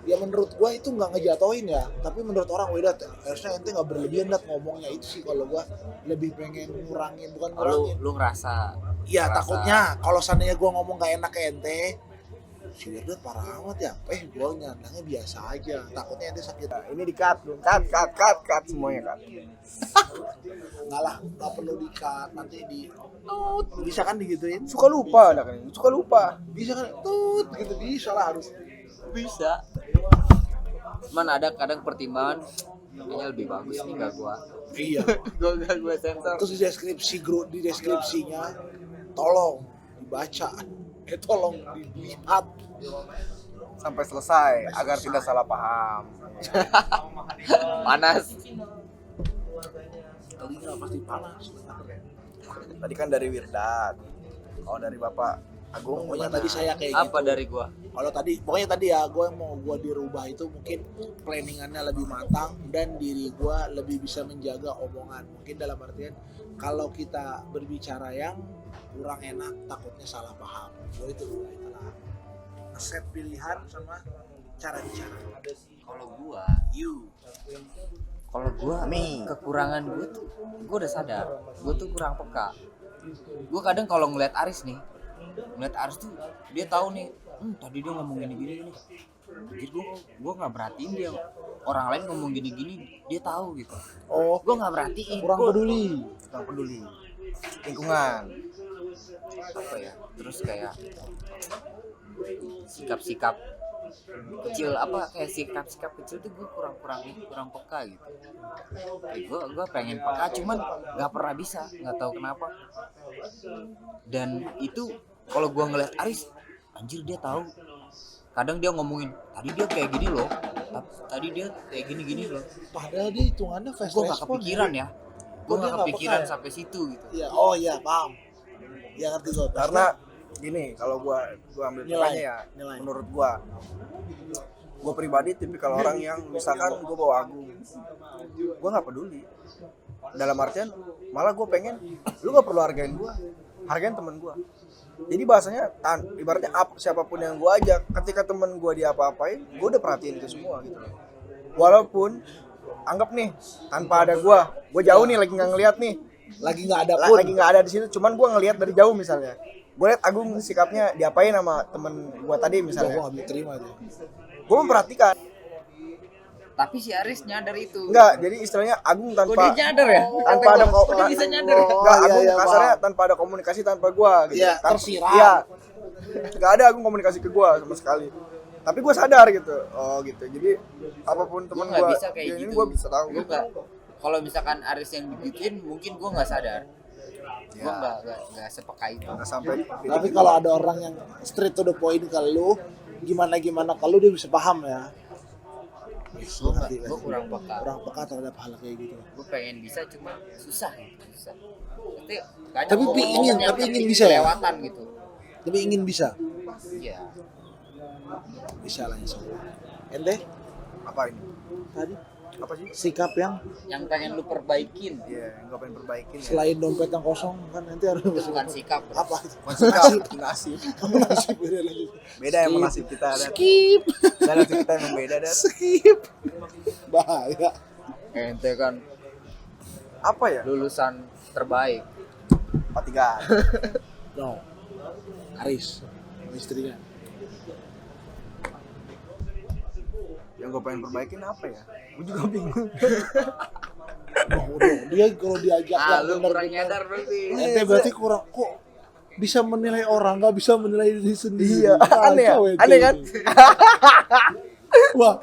ya menurut gue itu nggak ngejatoin ya, tapi menurut orang wedat harusnya ente nggak berlebihan dat ngomongnya, itu sih kalau gue lebih pengen ngurangin, bukan ngurangin. Lu ngerasa? Iya takutnya kalau seandainya gue ngomong gak enak ke ente, si Wirdat parah amat ya, gue nyandangnya biasa aja, takutnya ente sakit. Nah, ini di-cut semuanya kan. Nggak lah, nggak perlu di-cut, nanti bisa kan digituin? Suka lupa. Bisa kan, gitu bisa lah, harus Bisa. Cuman ada kadang pertimbangan, kayaknya lebih bagus nih gak gua. iya. gua sensor. Terus di deskripsinya tolong dibaca, tolong dilihat Sampai selesai agar tidak salah paham. Panas. tadi nggak pasti panas. Tadi kan dari Wirdat. Kalau dari Bapak Agung Pokoknya gimana? tadi saya kayak Apa gitu. dari gua? Kalau pokoknya tadi ya, gue mau dirubah itu mungkin planningannya lebih matang dan diri gue lebih bisa menjaga omongan. Mungkin dalam artian kalau kita berbicara yang kurang enak, takutnya salah paham. Gue itu itulah set pilihan sama cara bicara. Kalau gua kekurangan gua tuh, gua udah sadar, gua tuh kurang peka. Gua kadang kalau ngeliat Aris tuh dia tahu nih, tadi dia ngomong gini. Jadi gua nggak perhatiin dia, orang lain ngomong gini dia tahu gitu. Oh, Gua nggak perhatiin. kurang peduli. Lingkungan. Apa ya? Terus kayak sikap-sikap kecil, kayak sikap kecil tuh gue kurang peka gitu. Gue pengen peka, cuman nggak pernah bisa, nggak tahu kenapa. Dan itu kalau gue ngeliat Aris, anjir dia tahu. Kadang dia ngomongin, tadi dia kayak gini loh, tadi dia kayak gini loh. Padahal dia hitungannya fast Gue nggak respon. kepikiran ya. Gue Dia nggak nggak kepikiran peka. sampai situ gitu. Iya, oh iya paham. Ya ngerti gue. Karena gini, kalau gua ambil nilainya ya, nilai. menurut gua pribadi tipikal orang yang misalkan gua bawa Agung, gua nggak peduli. dalam artian malah gue pengen lu gak perlu hargain gue, hargain temen gue. Jadi bahasanya ibaratnya siapapun yang gue ajak, ketika temen gue diapa-apain, gue udah perhatiin itu semua gitu loh. Walaupun anggap nih tanpa ada gue jauh nih lagi nggak ngeliat nih, lagi nggak ada pun, lagi nggak ada di situ, cuman gue ngeliat dari jauh misalnya, gue liat Agung sikapnya diapain sama temen gue tadi misalnya, gue nggak terima tuh. Gue memperhatikan. Tapi si Aris nyadar itu. Enggak, jadi istilahnya Agung Kok tanpa dia nyadar ya? tanpa ada Kok dia bisa nyadar ya? enggak, Agung iya, kasarnya paham. tanpa ada komunikasi tanpa gua gitu. Iya, tersirat. Iya. Enggak ada Agung komunikasi ke gua sama sekali. Tapi gua sadar gitu. Oh gitu. Jadi apapun teman Gua nggak gua, bisa kayak ya, gitu. ini gua bisa tahu. Gua nggak. Kalau misalkan Aris yang digituin, mungkin gua nggak sadar. Gua nggak sepeka itu. Nggak sampai. Tapi kalau ada orang yang straight to the point ke lu, gimana ke lu, dia bisa paham ya. Gua kurang peka. Kurang peka terhadap hal kayak gitu. Gue pengen bisa cuma susah gitu, susah. Tapi ingin bisa ya? Kelewatan gitu. Tapi ingin bisa. Iya. Bisa lah insya Allah. Ente Apa ini? tadi Apa sih? sikap yang Yang pengen lu perbaikin. Iya, gua pengen perbaikin ya. selain dompet yang kosong kan nanti harus Itu bukan sikap. Bro. apa? Nasib. Nasib beda lagi. Beda emang nasib kita dan Skip. nasib kita emang beda dan Skip. Bahaya. Ente kan apa ya? lulusan terbaik. 43. No. Aris. Istrinya. Yang gue pengen perbaikin apa ya? Gue juga bingung. Udah. Dia kalau diajak yang Lu kurang benar-benar. nyadar berarti. Ente berarti kurang kok bisa menilai orang, nggak bisa menilai diri sendiri. Iya, aneh ya? Kacau ente Aneh kan? ini. Wah,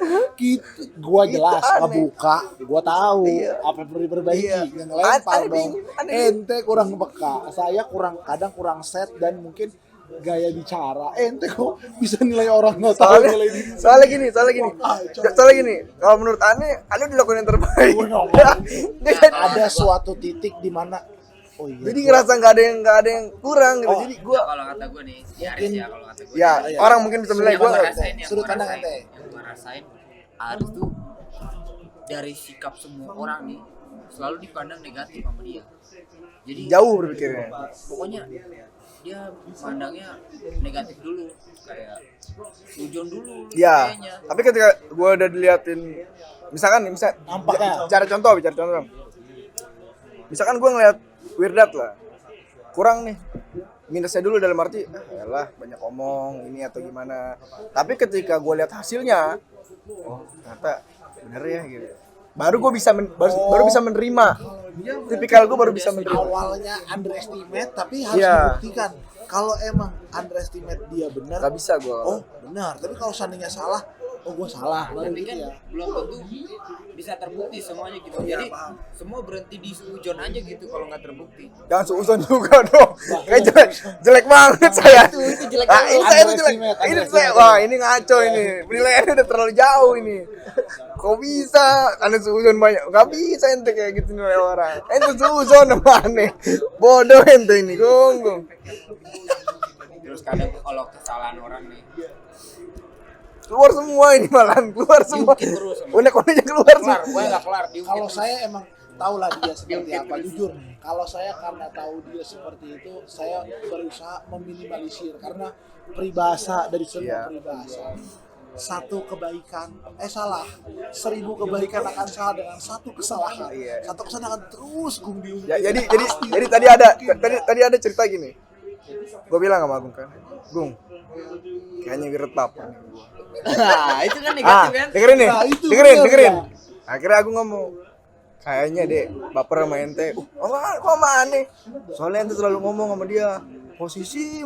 gua jelas Itu aneh. ngebuka, gua tahu Iya. apa yang perlu diperbaiki, Iya. yang lempar Aneh, dong. aneh. Ente kurang peka, saya kadang kurang set dan mungkin gaya bicara. Ente kok bisa nilai orang nggak tahu Soalnya, nilai diri. soalnya gini. Wah, kacau. Soalnya gini, kalau menurut Ane udah lakukan yang terbaik. Bener. Dia kan- Ada suatu titik di mana oh iya. jadi ngerasa nggak ada yang kurang gitu. Oh. Jadi gue, Kalau kata gue nih, si Aris ya kalau kata gue. ya Iya. orang mungkin bisa menilai Yang gue. gua rasain, yang Sudut gua pandang rasain, ente. yang gua rasain Aris tuh dari sikap semua orang nih selalu dipandang negatif sama dia. Jadi Jauh berpikirnya. pokoknya dia pandangnya negatif dulu, kayak sujon dulu Ya, kayaknya. tapi ketika gue udah diliatin, misalkan Nampaknya. bicara contoh. Misalkan gue ngeliat Wirdat lah, kurang nih. Minusnya dulu dalam arti, yalah banyak omong ini atau gimana. Tapi ketika gue lihat hasilnya, oh ternyata bener ya gitu. Baru gue bisa baru bisa menerima. Tipikal gue baru bisa menerima. Awalnya underestimate tapi harus Iya. dibuktikan. Kalau emang underestimate dia benar, Gak bisa gue. oh benar. Tapi kalau seandainya salah, oh gue salah. Baru Tapi gitu kan ya. belum tentu bisa terbukti semuanya gitu. Jadi semua berhenti di sujon aja gitu kalau nggak terbukti. Jangan suuzon juga dong. Kayak jelek banget saya. Itu jelek Ah, ini banget. saya tuh jelek. Underestimate, Ini underestimate. saya, wah ini ngaco ini. Penilaiannya udah terlalu jauh ini. Kok bisa? Anda suuzon banyak. Gak bisa ente kayak gitu nilai orang. Ente suuzon sama aneh. Bodoh ente ini. Gong. Terus kadang kalau kesalahan orang nih Keluar semua ini malahan. Keluar semua. diungkit terus sama Unek-uneknya keluar kelar, semua. gue nggak kelar diungkit Kalau terus. saya emang tahu lah dia seperti Diungkit apa, terus. jujur nih. Kalau saya karena tahu dia seperti itu, saya berusaha meminimalisir karena peribahasa dari semua Iya. peribahasa. Satu kebaikan, salah. 1000 kebaikan akan salah dengan satu kesalahan. Iya. Satu kesalahan akan terus gung diungkit. Ya, jadi Pasti. tadi ada cerita gini. Gue bilang sama Agung kan, Gung, kayaknya wirid papa nih gua. Nah itu kan negatif kan. dengerin nih, Nah, itu dengerin. bener, ya. Akhirnya aku ngomong, kayaknya deh baper sama ente. Kok sama aneh? Soalnya ente selalu ngomong sama dia, posisi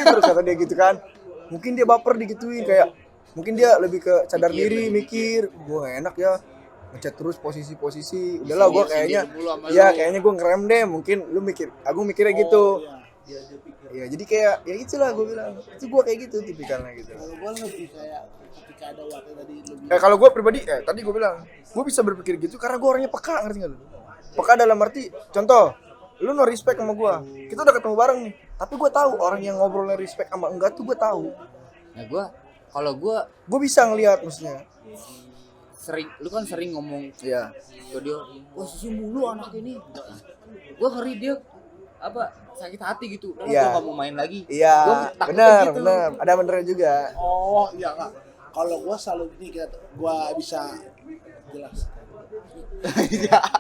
terus kata dia gitu kan. Mungkin dia baper digituin kayak, mungkin dia lebih ke sadar diri, mikir, gue enak ya ngechat terus posisi. Udahlah gue kayaknya, Sindir mulu sama ya lu. kayaknya gue ngerem deh. Mungkin lu mikir, aku mikirnya gitu. Iya. Ya jadi kayak ya itulah gue bilang itu gue kayak gitu tipikalnya gitu. Kalau gue lebih kayak ketika ada waktu tadi lebih Kalau gue pribadi tadi gue bilang gue bisa berpikir gitu karena gue orangnya peka, ngerti nggak lu? Peka dalam arti contoh lu no respect sama gue, kita udah ketemu bareng nih, tapi gue tahu orang yang ngobrolnya respect sama enggak tuh gue tahu. Nah gue kalau gue Gue bisa ngelihat maksudnya. lu kan sering ngomong Iya. ke dia, wah susu mulu anak ini. Gua ngeri dia apa sakit hati gitu. Udah Iya. gua nggak mau main lagi. Iya, Gua takutnya benar, gitu. benar. Ada benernya juga. Oh iya nggak, kalau gua selalu ini gua bisa jelas.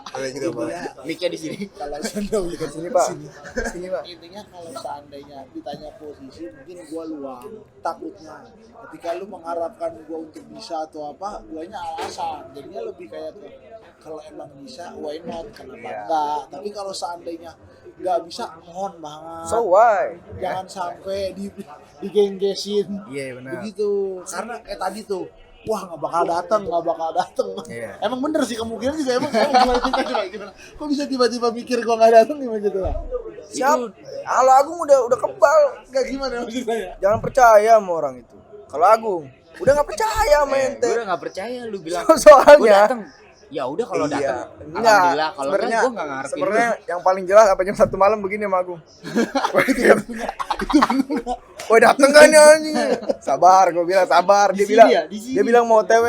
Boleh gitu, Pak. Mic-nya di sini. Kalau seandainya Sini, Pak. Sini, Pak. intinya kalau seandainya ditanya posisi mungkin gua luang, takutnya ketika lu mengharapkan gua untuk bisa atau apa, guanya alasan, jadinya lebih kayak ke kalau emang bisa why not, kenapa Iya. enggak. Tapi kalau seandainya nggak bisa, mohon banget So why? jangan sampai digenggesin Iya, benar. begitu, karena kayak tadi tuh, wah nggak bakal datang. Iya. Emang bener sih kemungkinan juga, emang gimana? Kok bisa tiba-tiba mikir gua nggak datang gimana gitu lah? Siap. Kalau Agung udah kebal. Nggak gimana maksudnya? Jangan percaya sama orang itu. Kalau Agung udah nggak percaya sama ente. Gue udah nggak percaya lu bilang. Soalnya Gua dateng. Ya udah kalau iya. datang. Enggak. Alhamdulillah kalau enggak Sebenarnya gue nggak ngarepin. sebenarnya yang paling jelas apa jam 1 malam begini sama Agung. Woi dateng kan ya anjing. Sabar, gue bilang sabar. Dia Di sini bilang ya, di sini. dia bilang mau OTW.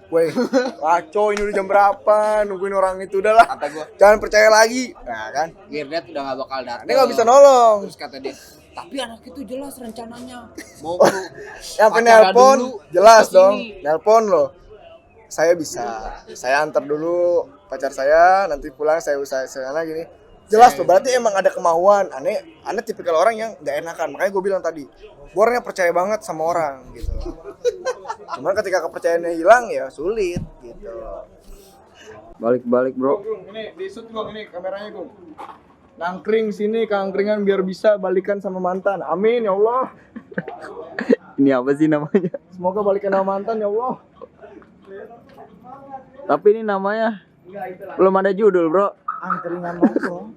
Woi, kacau ini udah jam berapa? Nungguin orang itu udahlah. Kata gue, Jangan percaya lagi. Nah kan. Girdet udah nggak bakal datang. Dia nggak bisa nolong. Terus kata dia, tapi anak itu jelas rencananya mau Yang pacaran penelpon dulu, jelas terus dong. ini. Nelpon loh. Saya bisa. Saya antar dulu pacar saya, nanti pulang saya usaha sana gini. Jelas tuh, berarti emang ada kemauan. Aneh tipikal orang yang nggak enakan. Makanya gue bilang tadi, gue orangnya percaya banget sama orang gitu. Cuman ketika kepercayaannya hilang ya sulit gitu. Balik bro. Ini di shoot Gung, ini kameranya Gung. Nangkring sini, kangkringan biar bisa balikan sama mantan. Amin ya Allah. Ini apa sih namanya? Semoga balikan sama mantan ya Allah. Tapi ini namanya belum ada judul bro. Angkringan nongkrong.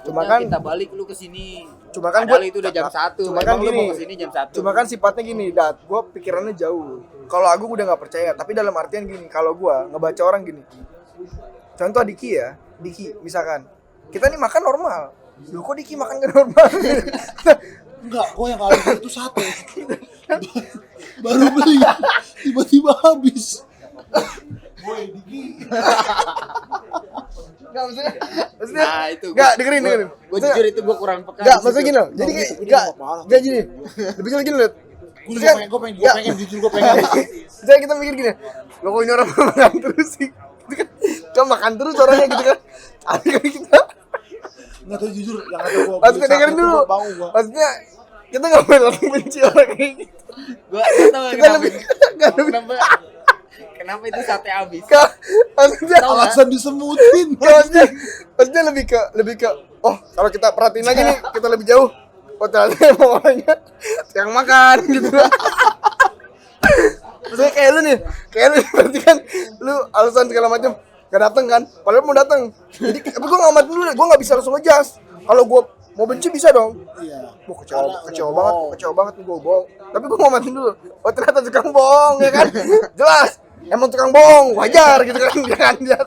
Cuma kan kita balik lu ke sini. Cuma kan Padahal gua- itu udah jam 1. cuma kan Emang lu gini. mau ke sini jam 1. Cuma kan sifatnya gini, Dat. Gue pikirannya jauh. Kalau Agung udah nggak percaya, tapi dalam artian gini, kalau gue ngebaca orang gini. Contoh Diki ya, Diki misalkan. Kita nih makan normal. Loh kok Diki makan gak normal? Enggak, gua yang kali itu sate. Baru beli, tiba-tiba habis. Boy, Diki. Enggak maksudnya. Nah, itu. Enggak, dengerin. Gue jujur itu gue kurang peka. Enggak, di maksudnya situ. gini loh. Jadi kayak enggak gini. Lebih gini loh. Gue pengen jujur, gue pengen. Saya kita mikir gini. Loh kok ini orang makan terus sih? Itu kan kan makan terus orangnya gitu kan. Ada kali kita. Nggak tahu jujur, yang ada gua. Maksudnya dengerin dulu. Maksudnya kita nggak boleh langsung benci orang kayak gitu. Gue tau Kita kenapa. lebih nggak lebih Kenapa itu sate habis? maksudnya Alasan disemutin. maksudnya lebih ke oh kalau kita perhatiin lagi nih kita lebih jauh oh ternyata emang orangnya yang makan gitu. Maksudnya kayak lu nih berarti kan lu alasan segala macam gak dateng kan padahal mau dateng jadi tapi gue nggak dulu gue nggak bisa langsung ngejas kalau gue mau benci bisa dong. Iya. Wah kecewa banget nih gue bohong. Tapi gue ngamatin dulu. Oh ternyata tukang bohong ya kan? Jelas. Emang tukang bohong wajar gitu kan dia kan dia.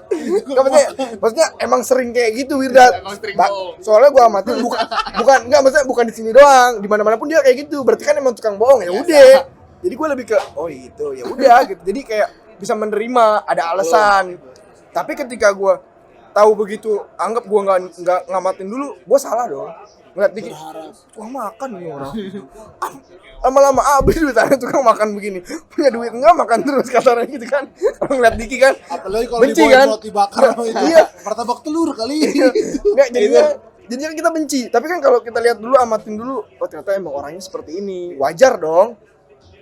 Maksudnya emang sering kayak gitu Wirdat. Emang sering bohong. Soalnya gue amatin bukan enggak maksudnya bukan di sini doang. Di mana-mana pun dia kayak gitu. Berarti kan emang tukang bohong ya udah. Jadi gue lebih ke oh itu ya udah gitu. Jadi kayak bisa menerima ada alasan. Tapi ketika gue tahu begitu anggap gue nggak ngamatin dulu gue salah dong ngeliat dikit wah makan nih orang lama-lama habis duit ada tukang makan begini punya duit enggak makan terus kasarnya gitu kan kalau ngeliat Diki kan Apalagi kalau benci dibawain kan roti bakar sama itu. iya Martabak telur kali. nggak jadinya kita benci tapi kan kalau kita lihat dulu amatin dulu oh ternyata emang orangnya seperti ini wajar dong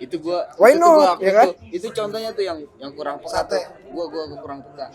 Itu gue Why not, ya kan? itu contohnya tuh yang kurang peka. Sate. Gue kurang peka.